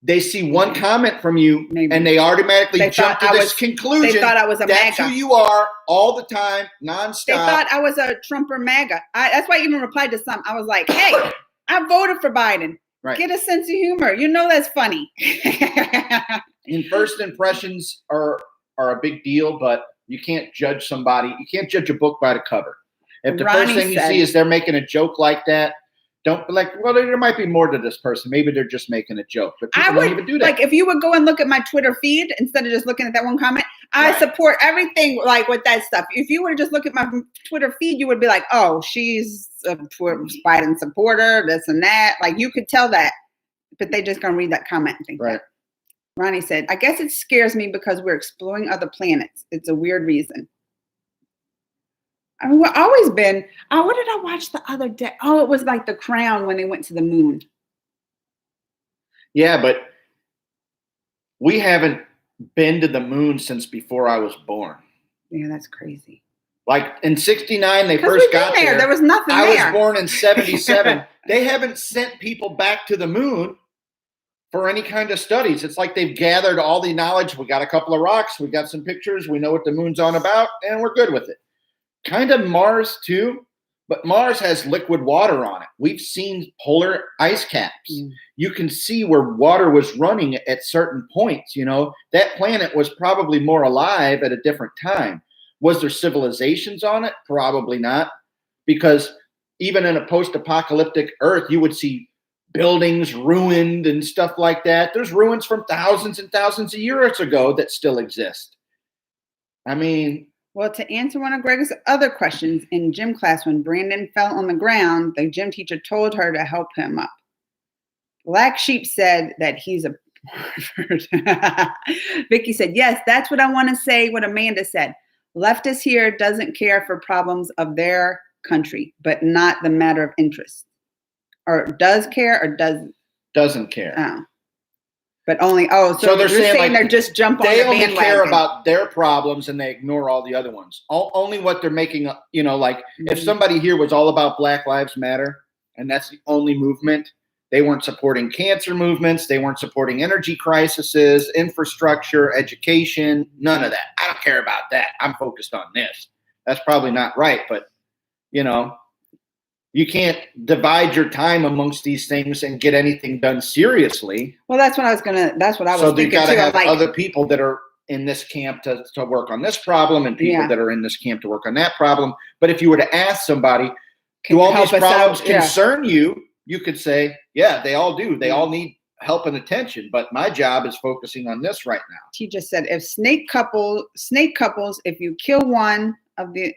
They see one comment from you Maybe. and they automatically They jump to thought I this was- conclusion. They thought I was a That's MAGA. who you are all the time, nonstop. They thought I was a Trump or MAGA. That's why I even replied to some. I was like, "Hey, I voted for Biden. Right. Get a sense of humor. You know that's funny." And first impressions are a big deal, but you can't judge somebody. You can't judge a book by the cover. If the Ronnie first thing you said- see is they're making a joke like that, don't be like, well, there might be more to this person. Maybe they're just making a joke. But people don't even do that. Like if you would go and look at my Twitter feed instead of just looking at that one comment, I Right. support everything like with that stuff. If you were to just look at my Twitter feed, you would be like, "Oh, she's a Biden supporter, this and that." Like you could tell that, but they just gonna read that comment and think Right. that. Ronnie said, "I guess it scares me because we're exploring other planets. It's a weird reason." I mean, we've always been. Oh, what did I watch the other day? Oh, it was like The Crown when they went to the moon. Yeah, but we haven't been to the moon since before I was born. Yeah, that's crazy. Like in '69, they Because first we've been got there. There was nothing I there. was born in '77. They haven't sent people back to the moon for any kind of studies. It's like they've gathered all the knowledge. We got a couple of rocks. We got some pictures. We know what the moon's on about, and we're good with it. Kind of Mars too, but Mars has liquid water on it. We've seen polar ice caps. Mm. You can see where water was running at certain points. You know, that planet was probably more alive at a different time. Was there civilizations on it? Probably not, because even in a post-apocalyptic Earth, you would see buildings ruined and stuff like that. There's ruins from thousands and thousands of years ago that still exist. I mean, Well, to answer one of Greg's other questions, in gym class, when Brandon fell on the ground, the gym teacher told her to help him up. Black Sheep said that he's a pervert. Vicky said, yes, that's what I want to say, what Amanda said. Leftist here doesn't care for problems of their country, but not the matter of interest. Or does care or doesn't care. Oh. But only, so So they're you're saying, like, they're just jump on They the only bandwagon. care about their problems and they ignore all the other ones. Only what they're making, you know, like if Mhm. somebody here was all about Black Lives Matter and that's the only movement, they weren't supporting cancer movements, they weren't supporting energy crises, infrastructure, education, none of that. I don't care about that. I'm focused on this. That's probably not right, but you know, you can't divide your time amongst these things and get anything done seriously. Well, that's what I was So you thinking got to too. have Like, other people that are in this camp to work on this problem and people Yeah. that are in this camp to work on that problem. But if you were to ask somebody, can do all help these us out? problems Yeah. concern you? You could say, yeah, they all do. They all need help and attention. But my job is focusing on this right now. She just said, if snake couples, if you kill one of it,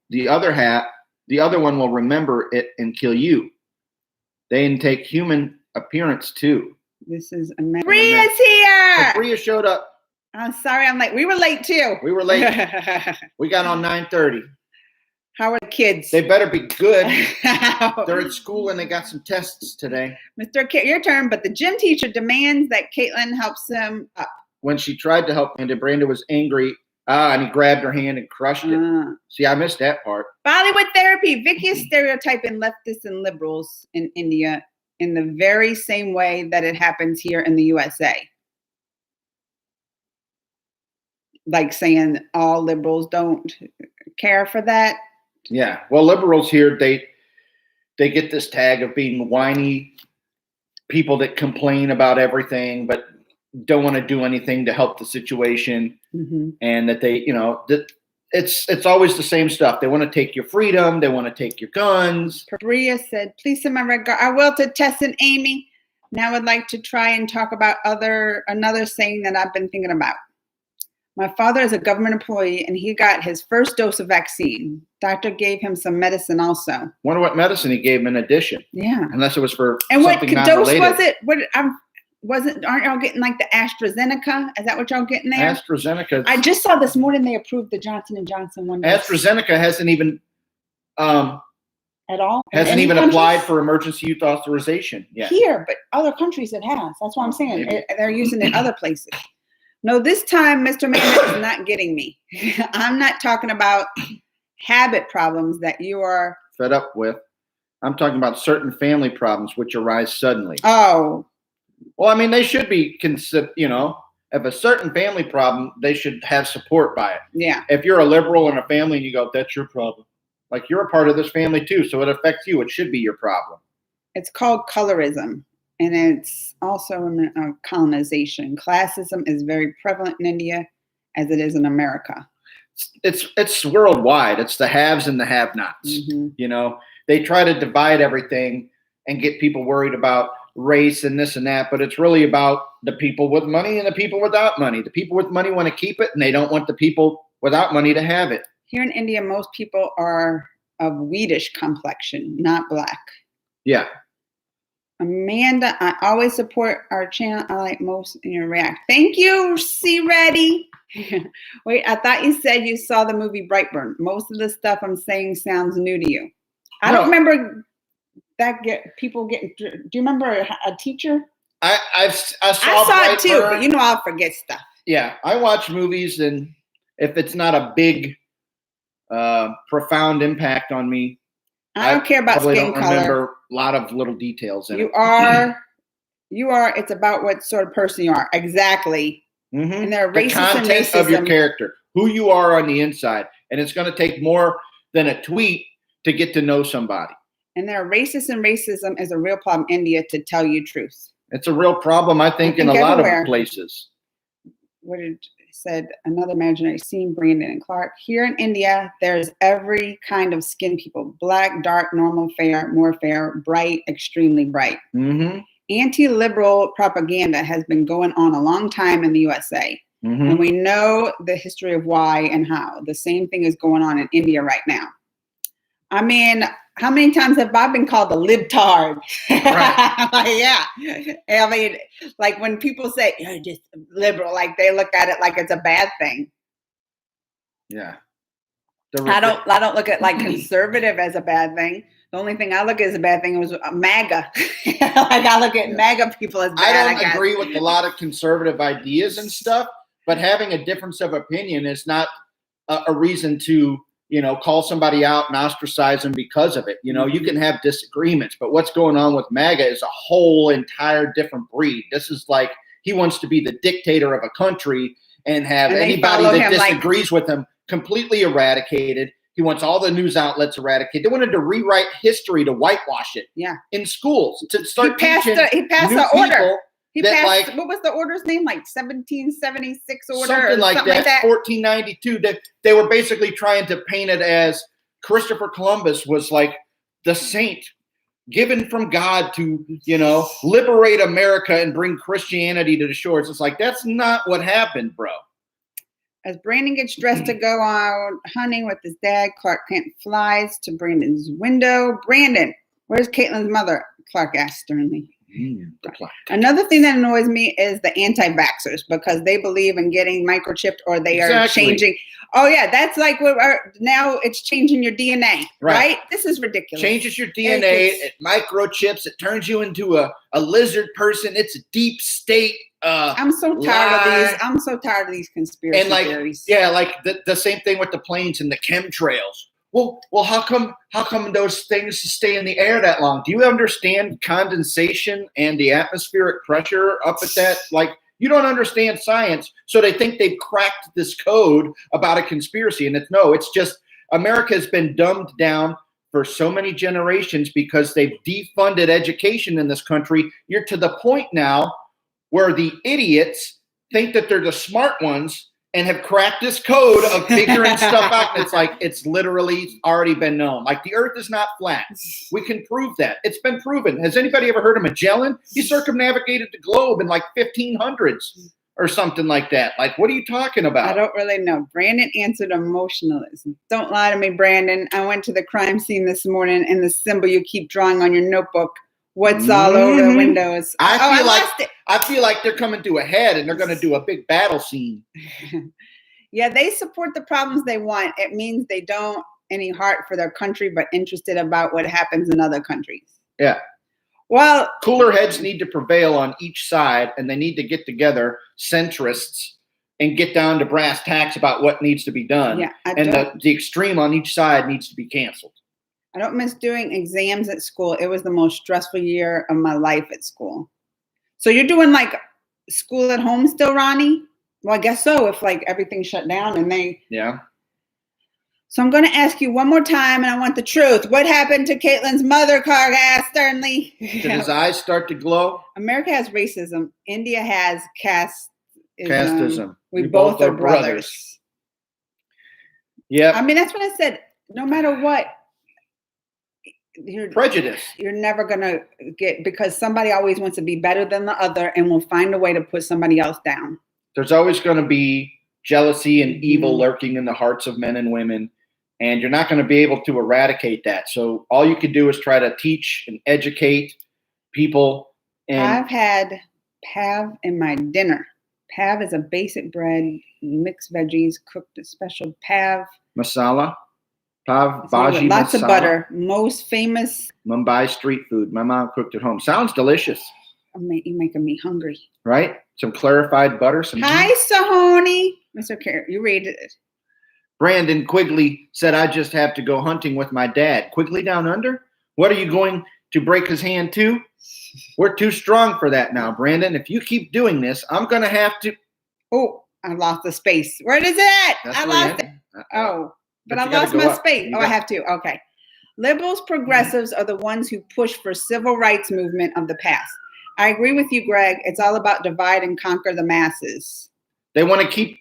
The other one will remember it and kill you. They intake human appearance too. this is Amanda. Bria's here. Bria showed up. I'm sorry, I'm late. We were late too. We were late. We got on 9:30. How are the kids? They better be good. They're at school and they got some tests today. Mr. K, your turn. But the gym teacher demands that Caitlin helps him up. when she tried to help Brandon was angry. And he grabbed her hand and crushed it. See, I missed that part. Bollywood therapy. Vicky is stereotyping leftists and liberals in India in the very same way that it happens here in the USA. Like saying all liberals don't care for that. Yeah. Well, liberals here, they get this tag of being whiny people that complain about everything, but don't want to do anything to help the situation. And that they, that it's always the same stuff. They want to take your freedom. They want to take your guns. Bria said, please send my regard. I will to Tess and Amy. Now I'd like to try and talk about another saying that I've been thinking about. My father is a government employee and he got his first dose of vaccine. Doctor gave him some medicine also. Wonder what medicine he gave him in addition. Yeah. Unless it was for and something what dose non-related. was it? Aren't y'all getting like the AstraZeneca? Is that what y'all getting there? AstraZeneca. I just saw this morning they approved the Johnson & Johnson one. AstraZeneca hasn't even at all. Hasn't even applied for emergency use authorization yet. Here, but other countries it has. That's what I'm saying. They're using it in other places. No, this time Mr. Mayor is not getting me. I'm not talking about habit problems that you are fed up with. I'm talking about certain family problems which arise suddenly. Oh. Well, I mean, they should be if a certain family problem, they should have support by it. Yeah. If you're a liberal in a family and you go, that's your problem. Like, you're a part of this family too, so it affects you. It should be your problem. It's called colorism, and it's also colonization. Classism is very prevalent in India as it is in America. It's worldwide. It's the haves and the have-nots. They try to divide everything and get people worried about race and this and that, but it's really about the people with money and the people without money. The people with money want to keep it, and they don't want the people without money to have it. Here in India, most people are of wheatish complexion, not black. Yeah. Amanda, I always support our channel. I like most in your react. Thank you, C Ready. Wait, I thought you said you saw the movie Brightburn. Most of the stuff I'm saying sounds new to you. I don't remember people getting. Do you remember a teacher? I saw it too, but I'll forget stuff. Yeah, I watch movies, and if it's not a big, profound impact on me, I don't care about skin color. Remember a lot of little details in it. You are. It's about what sort of person you are. Exactly. Mm-hmm. And there are the content of your character, who you are on the inside, and it's going to take more than a tweet to get to know somebody. And there are racists, and racism is a real problem in India, to tell you truth. It's a real problem, I think in a lot of places. What it said, another imaginary scene, Brandon and Clark. Here in India, there's every kind of skin people: black, dark, normal, fair, more fair, bright, extremely bright. Mm-hmm. Anti-liberal propaganda has been going on a long time in the USA. Mm-hmm. And we know the history of why and how. The same thing is going on in India right now. I mean, how many times have I been called a libtard? Right. Yeah. I mean, like when people say you're just liberal, like they look at it like it's a bad thing. Yeah. I don't look at like conservative as a bad thing. The only thing I look at as a bad thing was MAGA. Like I look at MAGA people as bad. I don't agree with a lot of conservative ideas and stuff, but having a difference of opinion is not a reason to, call somebody out and ostracize them because of it. You can have disagreements, but what's going on with MAGA is a whole entire different breed. This is like he wants to be the dictator of a country and have anybody that disagrees with him completely eradicated. He wants all the news outlets eradicated. They wanted to rewrite history to whitewash it. Yeah. In schools to start teaching. He passed the order. He passed. What was the order's name? Like 1776 order, something like that. 1492. They were basically trying to paint it as Christopher Columbus was like the saint given from God to, liberate America and bring Christianity to the shores. It's like that's not what happened, bro. As Brandon gets dressed to go out hunting with his dad, Clark Kent flies to Brandon's window. Brandon, where's Caitlin's mother? Clark asked sternly. The plot. Another thing that annoys me is the anti-vaxxers because they believe in getting microchipped or they are Exactly. changing. Oh yeah, that's like now it's changing your DNA, right? This is ridiculous. Changes your DNA, It's- it microchips, it turns you into a lizard person. It's a deep state. I'm so tired of these. I'm so tired of these conspiracy And like, theories. yeah, like the same thing with the planes and the chemtrails. Well, how come those things stay in the air that long? Do you understand condensation and the atmospheric pressure up at that? Like, you don't understand science, so they think they've cracked this code about a conspiracy, and it's just America has been dumbed down for so many generations because they've defunded education in this country. You're to the point now where the idiots think that they're the smart ones and have cracked this code of figuring stuff out. And it's like, it's literally already been known. Like, the earth is not flat. We can prove that. It's been proven. Has anybody ever heard of Magellan? He circumnavigated the globe in like 1500s or something like that. Like, what are you talking about? I don't really know. Brandon answered emotionalism. Don't lie to me, Brandon. I went to the crime scene this morning and the symbol you keep drawing on your notebook. What's all over the windows? I lost it. I feel like they're coming to a head and they're going to do a big battle scene. Yeah, they support the problems they want. It means they don't any heart for their country, but interested about what happens in other countries. Yeah. Well, Cooler heads need to prevail on each side, and they need to get together, centrists, and get down to brass tacks about what needs to be done. yeah, And the extreme on each side needs to be canceled. I don't miss doing exams at school. It was the most stressful year of my life at school. So you're doing like school at home still, Ronnie? Well, I guess so, if like everything shut down and they. Yeah. So I'm going to ask you one more time, and I want the truth. What happened to Caitlin's mother, Cargas Sternly? Did his eyes start to glow? America has racism. India has Casteism. We both are brothers. Yeah. I mean, that's what I said. No matter what, Prejudice. you're never going to get, because somebody always wants to be better than the other and will find a way to put somebody else down. There's always going to be jealousy and evil lurking in the hearts of men and women, and you're not going to be able to eradicate that. So all you can do is try to teach and educate people. And I've had pav in my dinner. Pav is a basic bread, mixed veggies, cooked a special pav. masala, pav bhaji Lots of masala. butter. Most famous. Mumbai street food. My mom cooked at home. Sounds delicious, You're making me hungry. right? Some clarified butter. Some Hi, Sahoni. Mr. Carey, you read it. Brandon Quigley said, I just have to go hunting with my dad. Quigley down under? What are you going to break his hand too? We're too strong for that now, Brandon. If you keep doing this, I'm going to have to. Oh, I lost the space. Where is it? That's I where you lost it. had- Oh, but you I gotta lost go my up. space. You I got- have to. Okay. Liberals, progressives are the ones who push for civil rights movement of the past. I agree with you, Greg. It's all about divide and conquer the masses. They want to keep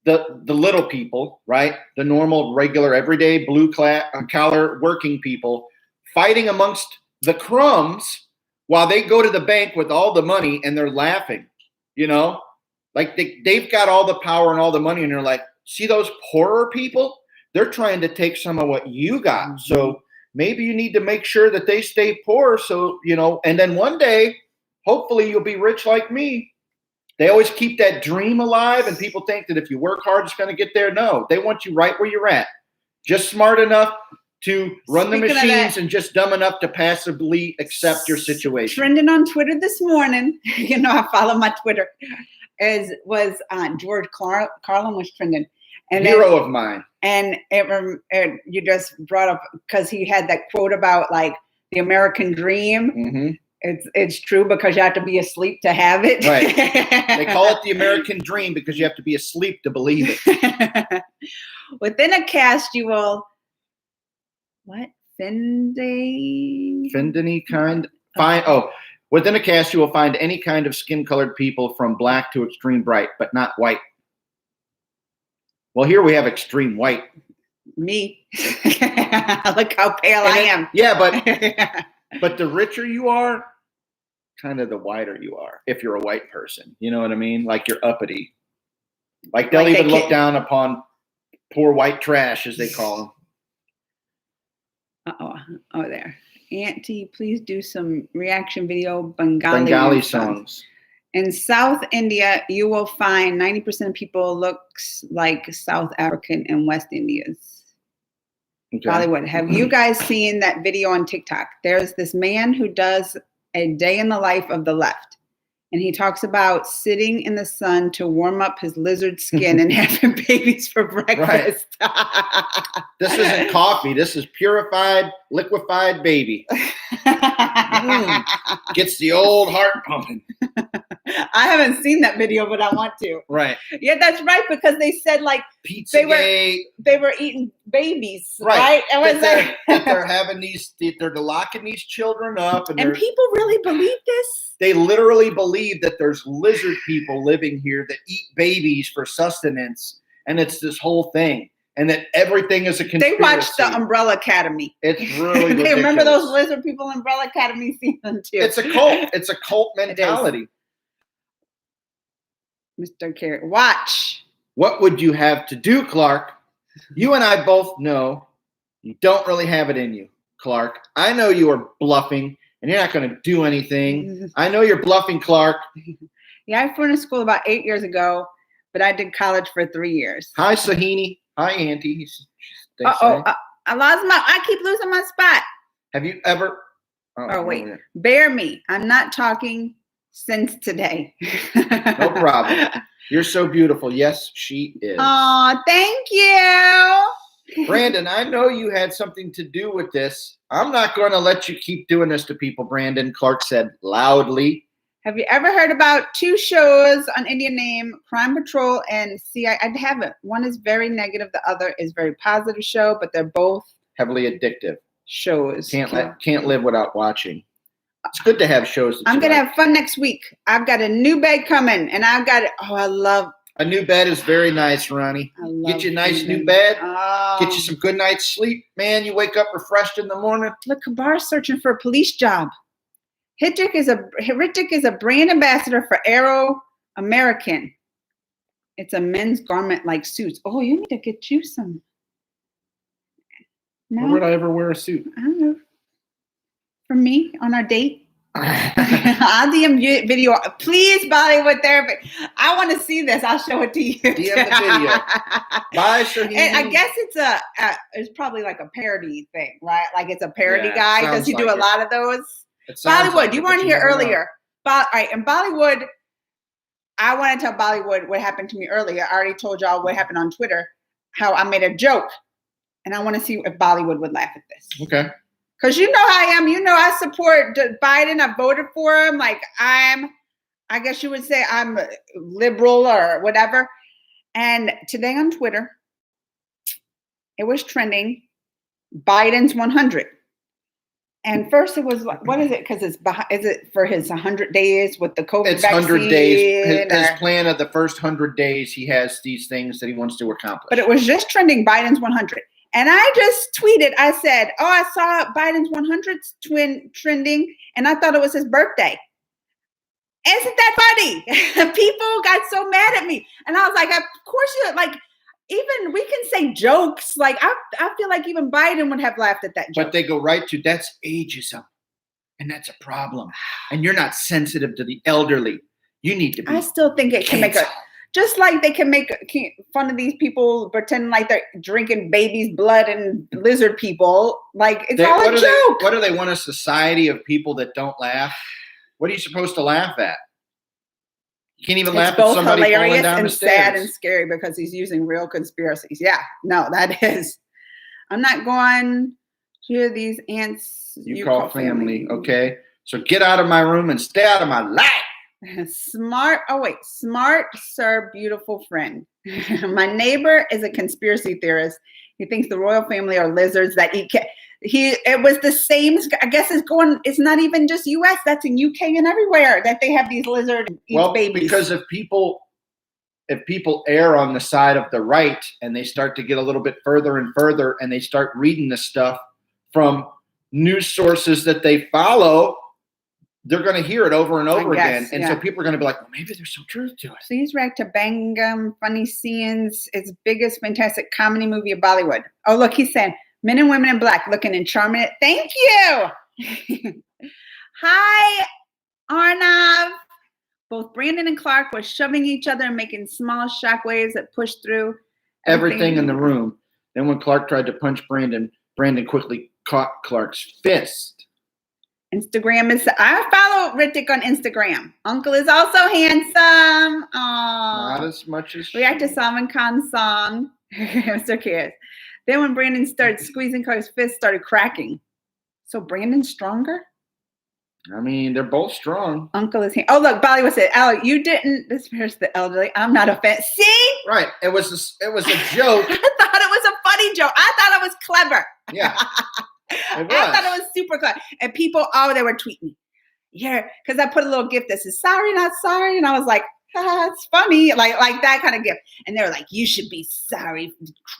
the little people, right? The normal, regular, everyday, blue-collar working people fighting amongst the crumbs while they go to the bank with all the money and they're laughing, you know? Like they've got all the power and all the money and they're like, see those poorer people? They're trying to take some of what you got. So maybe you need to make sure that they stay poor. So, you know, and then one day, hopefully you'll be rich like me. They always keep that dream alive, and people think that if you work hard, it's going to get there. No, they want you right where you're at. Just smart enough to run the Speaking of machines that- and just dumb enough to passively accept your situation. Trending on Twitter this morning, you know, I follow my Twitter, was George Carlin was trending. And Hero of mine. And you just brought up, because he had that quote about like the American dream. Hmm. It's true because you have to be asleep to have it. Right. They call it the American dream because you have to be asleep to believe it. Within a caste, you will what? Find Any kind. Fine. Oh, within a caste, you will find any kind of skin-colored people from black to extreme bright, but not white. Well, here we have extreme white. me. Look how pale I am. Yeah, but the richer you are, kind of the whiter you are. If you're a white person, you know what I mean? Like you're uppity. Like they'll Like they even look can't- down upon poor white trash, as they call them. Oh, there. Auntie, please do some reaction video Bengali Bengali songs. songs. In South India, you will find 90% of people looks like South African and West Indians. Okay. Bollywood. Have you guys seen that video on TikTok? There's this man who does a day in the life of the left. And he talks about sitting in the sun to warm up his lizard skin and having babies for breakfast. This isn't coffee. This is purified, liquefied baby. Gets the old heart pumping. I haven't seen that video, but I want to. Right. Yeah, that's right, because they said like Pizza they were eating babies, right? It was that they're having these, they're locking these children up, and people really believe this. They literally believe that there's lizard people living here that eat babies for sustenance, and it's this whole thing, and that everything is a conspiracy. They watched the Umbrella Academy. It's really ridiculous. Remember those lizard people in Umbrella Academy season 2? It's a cult. It's a cult mentality. Mr. Carrot, watch. What would you have to do, Clark? You and I both know you don't really have it in you, Clark. I know you are bluffing, and you're not going to do anything. I know you're bluffing, Clark. Yeah, I finished school about 8 years ago, but I did college for 3 years. Hi, Sahini. Hi, Auntie. I lost I keep losing my spot. Have you ever? Oh, wait. Bear me. I'm not talking since today. No problem. You're so beautiful. Yes, she is. Oh, thank you. Brandon, I know you had something to do with this. I'm not going to let you keep doing this to people, Brandon, Clark said loudly. Have you ever heard about 2 shows on Indian name, Crime Patrol and CI? I haven't. One is very negative. The other is very positive show, but they're both heavily addictive shows. Can't live without watching. It's good to have shows. I'm going to have fun next week. I've got a new bed coming, and I've got it. Oh, I love. A new bed is very nice, Ronnie. Get you a nice new bed. Oh. Get you some good night's sleep. Man, you wake up refreshed in the morning. Look, Kabar's searching for a police job. Ritik is a brand ambassador for Aero American. It's a men's garment like suits. Oh, you need to get you some. No? Where would I ever wear a suit? I don't know. For me on our date. I'll DM you video. Please, Bollywood therapy. I want to see this. I'll show it to you. DM the video. Bye, Shaheen. And I guess it's probably like a parody thing, right? Like it's a parody guy. Does he do a lot of those? Bollywood, you weren't here earlier. All right, in Bollywood, I want to tell Bollywood what happened to me earlier. I already told y'all what happened on Twitter, how I made a joke. And I want to see if Bollywood would laugh at this. Okay. Because you know how I am. You know I support Biden. I voted for him. Like I guess you would say I'm liberal or whatever. And today on Twitter, it was trending Biden's 100. And first it was, what is it? Because is it for his 100 days with the COVID It's vaccine? 100 days. His plan of the first 100 days, he has these things that he wants to accomplish. But it was just trending Biden's 100. And I just tweeted, I said, oh, I saw Biden's 100th trending, and I thought it was his birthday. Isn't that funny? People got so mad at me. And I was like, of course you, like, even we can say jokes. Like, I feel like even Biden would have laughed at that joke. But they go right to, that's ageism. And that's a problem. And you're not sensitive to the elderly. You need to be. I still think it can make a, just like they can make fun of these people pretending like they're drinking babies' blood and lizard people. Like, it's all a joke. What do they want? A society of people that don't laugh? What are you supposed to laugh at? You can't even laugh at somebody falling down the stairs. It's both hilarious and sad and scary because he's using real conspiracies. Yeah, no, that is. I'm not going to these ants you call family. Okay, so get out of my room and stay out of my life. Smart, sir, beautiful friend. My neighbor is a conspiracy theorist. He thinks the royal family are lizards that eat cat. It was the same, I guess it's not even just US, that's in UK and everywhere that they have these lizard babies. Because if people err on the side of the right and they start to get a little bit further and further and they start reading this stuff from news sources that they follow, they're going to hear it over and over again. And so people are going to be like, well, maybe there's some truth to it. Please react to Bangam, funny scenes, its biggest fantastic comedy movie of Bollywood. Oh, look, he's saying, men and women in black looking in charming. Thank you. Hi, Arnav. Both Brandon and Clark were shoving each other and making small shockwaves that pushed through Everything in the room. Then when Clark tried to punch Brandon, Brandon quickly caught Clark's fist. Instagram is. I follow Ritik on Instagram. Uncle is also handsome. Not Aww. as much as React to she. Salman Khan's song. I'm so curious. Then when Brandon started squeezing Clark's fist, started cracking. So Brandon's stronger. I mean, they're both strong. Uncle is. Oh look, Bollywood said, "Oh, you didn't." This here's the elderly. I'm not offended. See, Right. It was a joke. I thought it was a funny joke. I thought it was clever. Yeah. I thought it was super clever. And people, they were tweeting me. Yeah, because I put a little gift that says "sorry, not sorry," and I was like, it's funny, like that kind of gift. And they were like, "You should be sorry,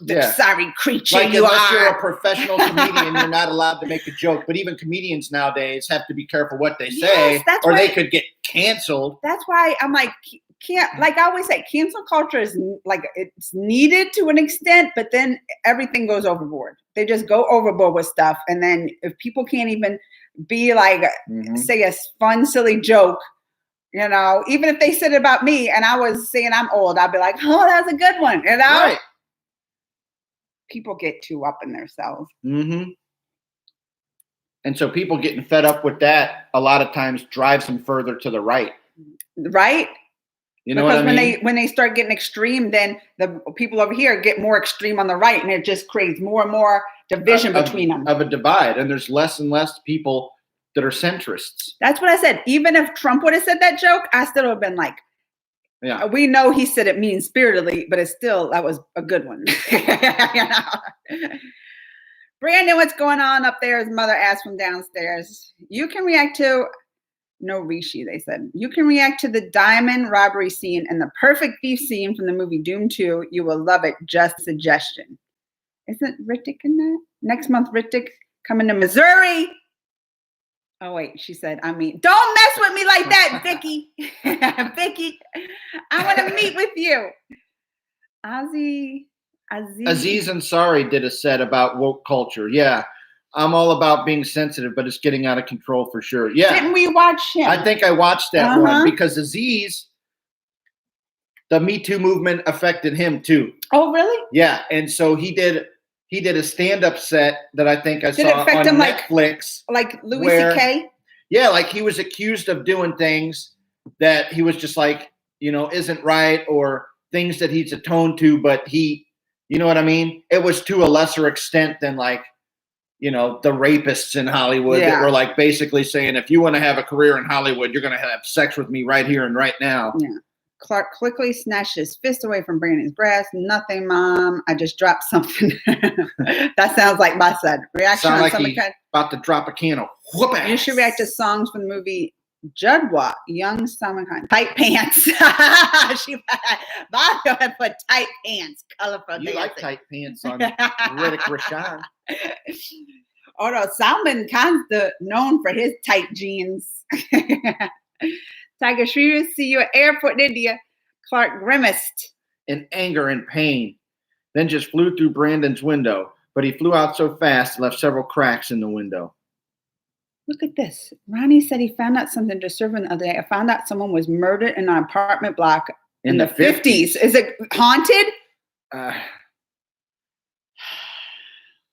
the Yeah. sorry creature Like, you unless you're a are." professional comedian, you're not allowed to make a joke. But even comedians nowadays have to be careful what they Yes, say, that's or why- they could get canceled. That's why I'm like, can't, like I always say, cancel culture is like, it's needed to an extent, but then everything goes overboard. They just go overboard with stuff. And then if people can't even be like, Mhm. say a fun, silly joke, you know, even if they said it about me and I was saying I'm old, I'd be like, oh, that was a good one. You know, Right. people get too up in themselves. Mm-hmm. And so people getting fed up with that a lot of times drives them further to the right. Right? You know Because what I mean? when they start getting extreme, then the people over here get more extreme on the right, and it just creates more and more division between them. Of a divide, and there's less and less people that are centrists. That's what I said. Even if Trump would have said that joke, I still would have been like, Yeah. we know he said it mean-spiritedly, but it's still, that was a good one. You know? Brandon, what's going on up there? His mother asked from downstairs. You can react to, no Rishi, they said. You can react to the diamond robbery scene and the perfect thief scene from the movie Doom 2. You will love it. Just a suggestion. Isn't Ritik in that? Next month, Ritik coming to Missouri. Oh, wait, she said, I mean, don't mess with me like that, Vicky. Vicky, I want to meet with you. Aziz Ansari did a set about woke culture. Yeah. I'm all about being sensitive, but it's getting out of control for sure. Yeah. Didn't we watch him? I think I watched that one because Aziz, the Me Too movement affected him too. Oh, really? Yeah. And so he did a stand-up set that I think I Did it saw affect on him Netflix. Like Louis where- C.K.? Yeah, like he was accused of doing things that he was just like, isn't right, or things that he's atoned to, but he, you know what I mean? It was to a lesser extent than like, the rapists in Hollywood that were like basically saying, if you want to have a career in Hollywood, you're going to have sex with me right here and right now. Yeah. Clark quickly snatched his fist away from Brandon's breast. Nothing, Mom. I just dropped something. That sounds like my son. Reaction Sound on like some he kind. about to drop a can of whoop ass. You should react to songs from the movie Judwa, Young Salman Khan. Tight pants. Mario had put tight pants. Colorful You like dancing. tight pants on Riddick Roshan. Oh no, Salman Khan's known for his tight jeans. Tiger Shreya, see you at airport in India. Clark grimaced. In anger and pain, then just flew through Brandon's window. But he flew out so fast, left several cracks in the window. Look at this. Ronnie said he found out something disturbing the other day. I found out someone was murdered in an apartment block in the 50s. Is it haunted?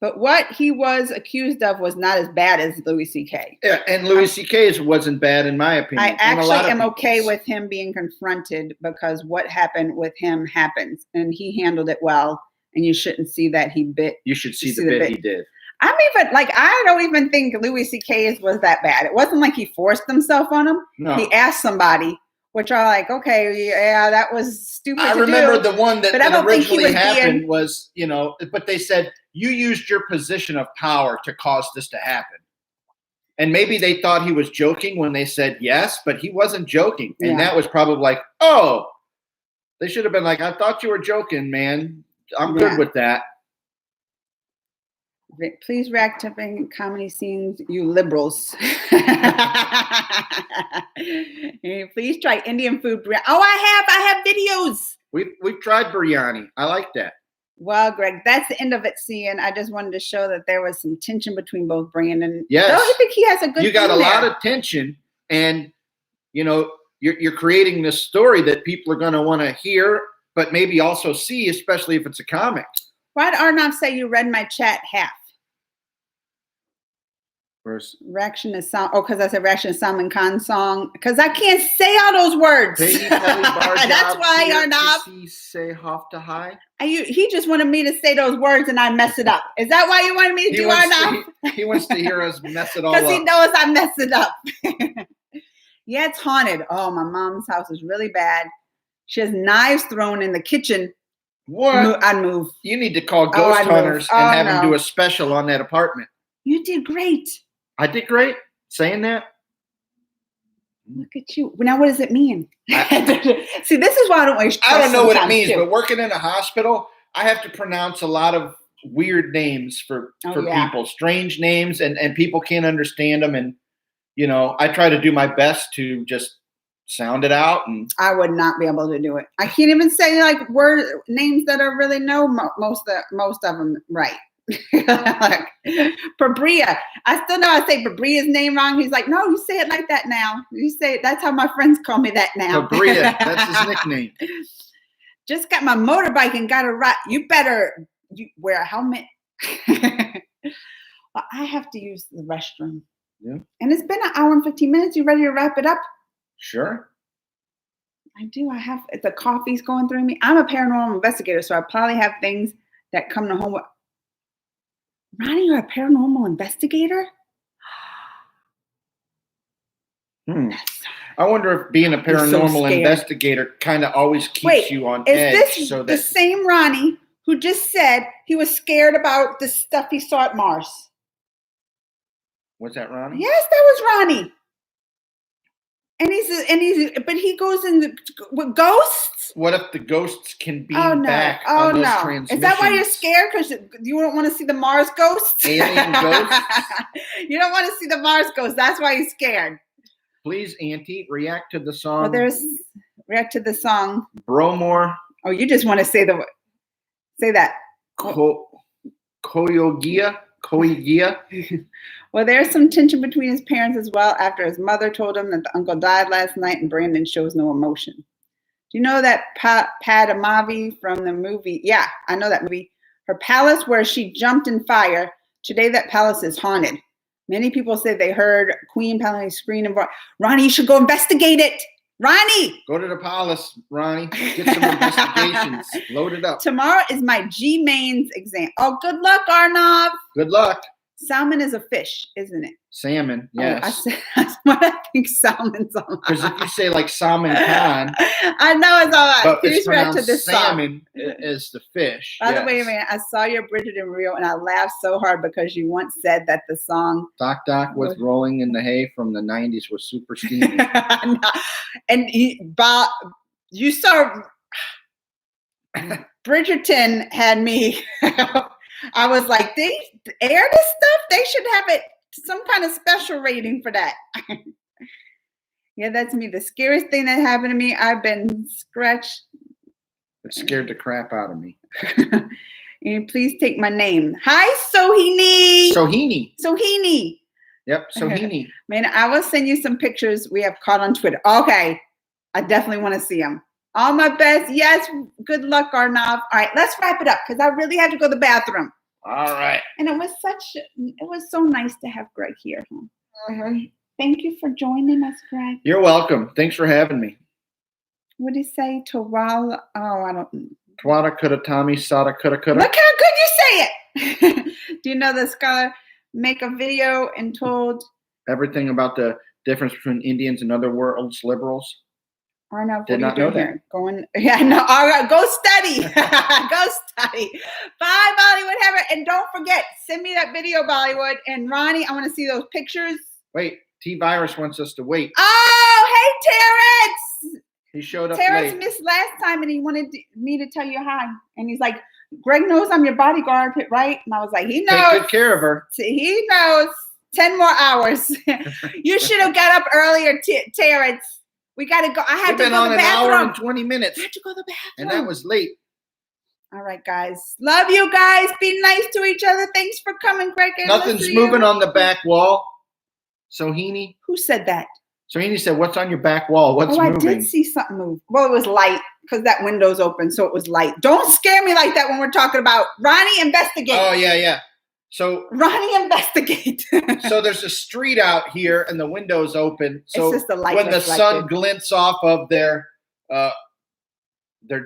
But what he was accused of was not as bad as Louis C.K. Yeah, and Louis C.K.'s wasn't bad in my opinion. I And a actually lot of am okay people's. with him being confronted because what happened with him happens, and he handled it well. And you shouldn't see that he bit. You should see the bit he did. I'm even like, I don't even think Louis C.K.'s was that bad. It wasn't like he forced himself on him. No. He asked somebody, which are like, okay, yeah, that was stupid. I to remember do. the one that, But I that don't think he originally was happened being- was, but they said, you used your position of power to cause this to happen. And maybe they thought he was joking when they said yes, but he wasn't joking. And Yeah. that was probably like, oh, they should have been like, I thought you were joking, man. I'm Yeah. good with that. Please react to comedy scenes, you liberals. Please try Indian food. Oh, I have videos. We've tried biryani. I like that. Well, Greg, that's the end of it, Cian. I just wanted to show that there was some tension between both Brandon. Yes. Don't you think he has a good You got a thing lot there? of tension, and you're creating this story that people are going to want to hear, but maybe also see, especially if it's a comic. Why did Arnav say you read my chat half? First, Reaction to song. Oh, because I said reaction to Salman Khan song. Because I can't say all those words. That's why Arnav. Say half to high. He just wanted me to say those words and I mess it up. Is that why you wanted me to do Arnav? He wants to hear us mess it all Because up. he knows I mess it up. Yeah, it's haunted. Oh, my mom's house is really bad. She has knives thrown in the kitchen. What? I'd move. You need to call Ghost I'd move. Hunters and have them do a special on that apartment. You did great. I did great saying that. Look at you. Now, what does it mean? See, this is why I don't waste. I don't know what it means, but working in a hospital, I have to pronounce a lot of weird names for people, strange names, and people can't understand them. And, I try to do my best to just sound it out. And I would not be able to do it. I can't even say like names that are really most of them right. Like, Pabria. I still know I say Pabria's name wrong. He's like, no, you say it like that now. You say it. That's how my friends call me that now. Pabria, that's his nickname. Just got my motorbike and got a ride. You better wear a helmet. Well, I have to use the restroom. Yeah. And it's been an hour and 15 minutes. You ready to wrap it up? Sure. I do. The coffee's going through me. I'm a paranormal investigator, so I probably have things that come to home with. Ronnie, you're a paranormal investigator? I wonder if being a paranormal investigator kind of always keeps you on edge. Is this the same Ronnie who just said he was scared about the stuff he saw at Mars? Was that Ronnie? Yes, that was Ronnie. But he goes in with ghosts. What if the ghosts can beam back on those transmissions? Is that why you're scared? Because you don't want to see the Mars ghosts? Alien ghosts? You don't want to see the Mars ghosts. That's why you're scared. Please, Auntie, react to the song. Well, react to the song. Bromore. Oh, you just want to say that. Koyogia. Well, there's some tension between his parents as well after his mother told him that the uncle died last night and Brandon shows no emotion. Do you know that Padmavi from the movie? Yeah, I know that movie. Her palace where she jumped in fire. Today that palace is haunted. Many people say they heard Queen Padmavi scream and Ronnie, you should go investigate it. Ronnie! Go to the palace, Ronnie. Get some investigations. Load it up. Tomorrow is my G-Mains exam. Oh, good luck, Arnav. Good luck. Salmon is a fish, isn't it? Salmon, yes. That's what I think salmon's all about. Because if you say like Salman Khan. I know it's all right. But Please it's pronounced to this salmon song. is the fish. By the way, man, I saw your Bridget and Rio and I laughed so hard because you once said that the song Doc with Rolling in the Hay from the 90s was super steamy. And you saw Bridgerton had me. I was like, they air this stuff? They should have it some kind of special rating for that. Yeah, that's me. The scariest thing that happened to me, I've been scratched. It scared the crap out of me. And please take my name. Hi, Sohini. Sohini. Yep, Sohini. Man, I will send you some pictures we have caught on Twitter. Okay. I definitely want to see them. All my best. Yes. Good luck, Arnav. All right, let's wrap it up because I really had to go to the bathroom. All right. And it was so nice to have Greg here. Thank you for joining us, Greg. You're welcome. Thanks for having me. What did he say? Tawala? Oh, I don't. Twada coulda Tommy sada coulda. Look how good you say it. Do you know the scholar make a video and told everything about the difference between Indians and other world's liberals? Arnav, did not know that. All right, go study. Go study. Bye, Bollywood Heaven. And don't forget, send me that video, Bollywood. And Ronnie, I want to see those pictures. Wait, T-Virus wants us to wait. Oh, hey, Terrence. He showed up Terrence late. missed last time, and he wanted me to tell you hi. And he's like, Greg knows I'm your bodyguard, right? And I was like, he knows. Take good care of her. He knows. 10 more hours. You should have got up earlier, Terrence. We got to go. I had to go to the bathroom. Been on an hour and 20 minutes. I had to go to the bathroom. And that was late. All right, guys. Love you guys. Be nice to each other. Thanks for coming, Greg. and Nothing's listening. moving on the back wall. Sohini. Who said that? Sohini said, "What's on your back wall? What's I moving?" did see something move. Well, it was light because that window's open, so it was light. Don't scare me like that when we're talking about Ronnie. Investigate. Oh yeah. So Ronnie, investigate. so there's a street out here, and the window's open. So it's just the light when the reflected. sun glints off of their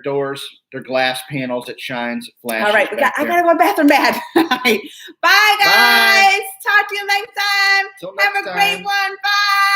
doors, their glass panels, it shines, it flashes. All right, I gotta go to the bathroom bad. All right. Bye, guys. Talk to you next time. Till next Have a great time. one. Bye.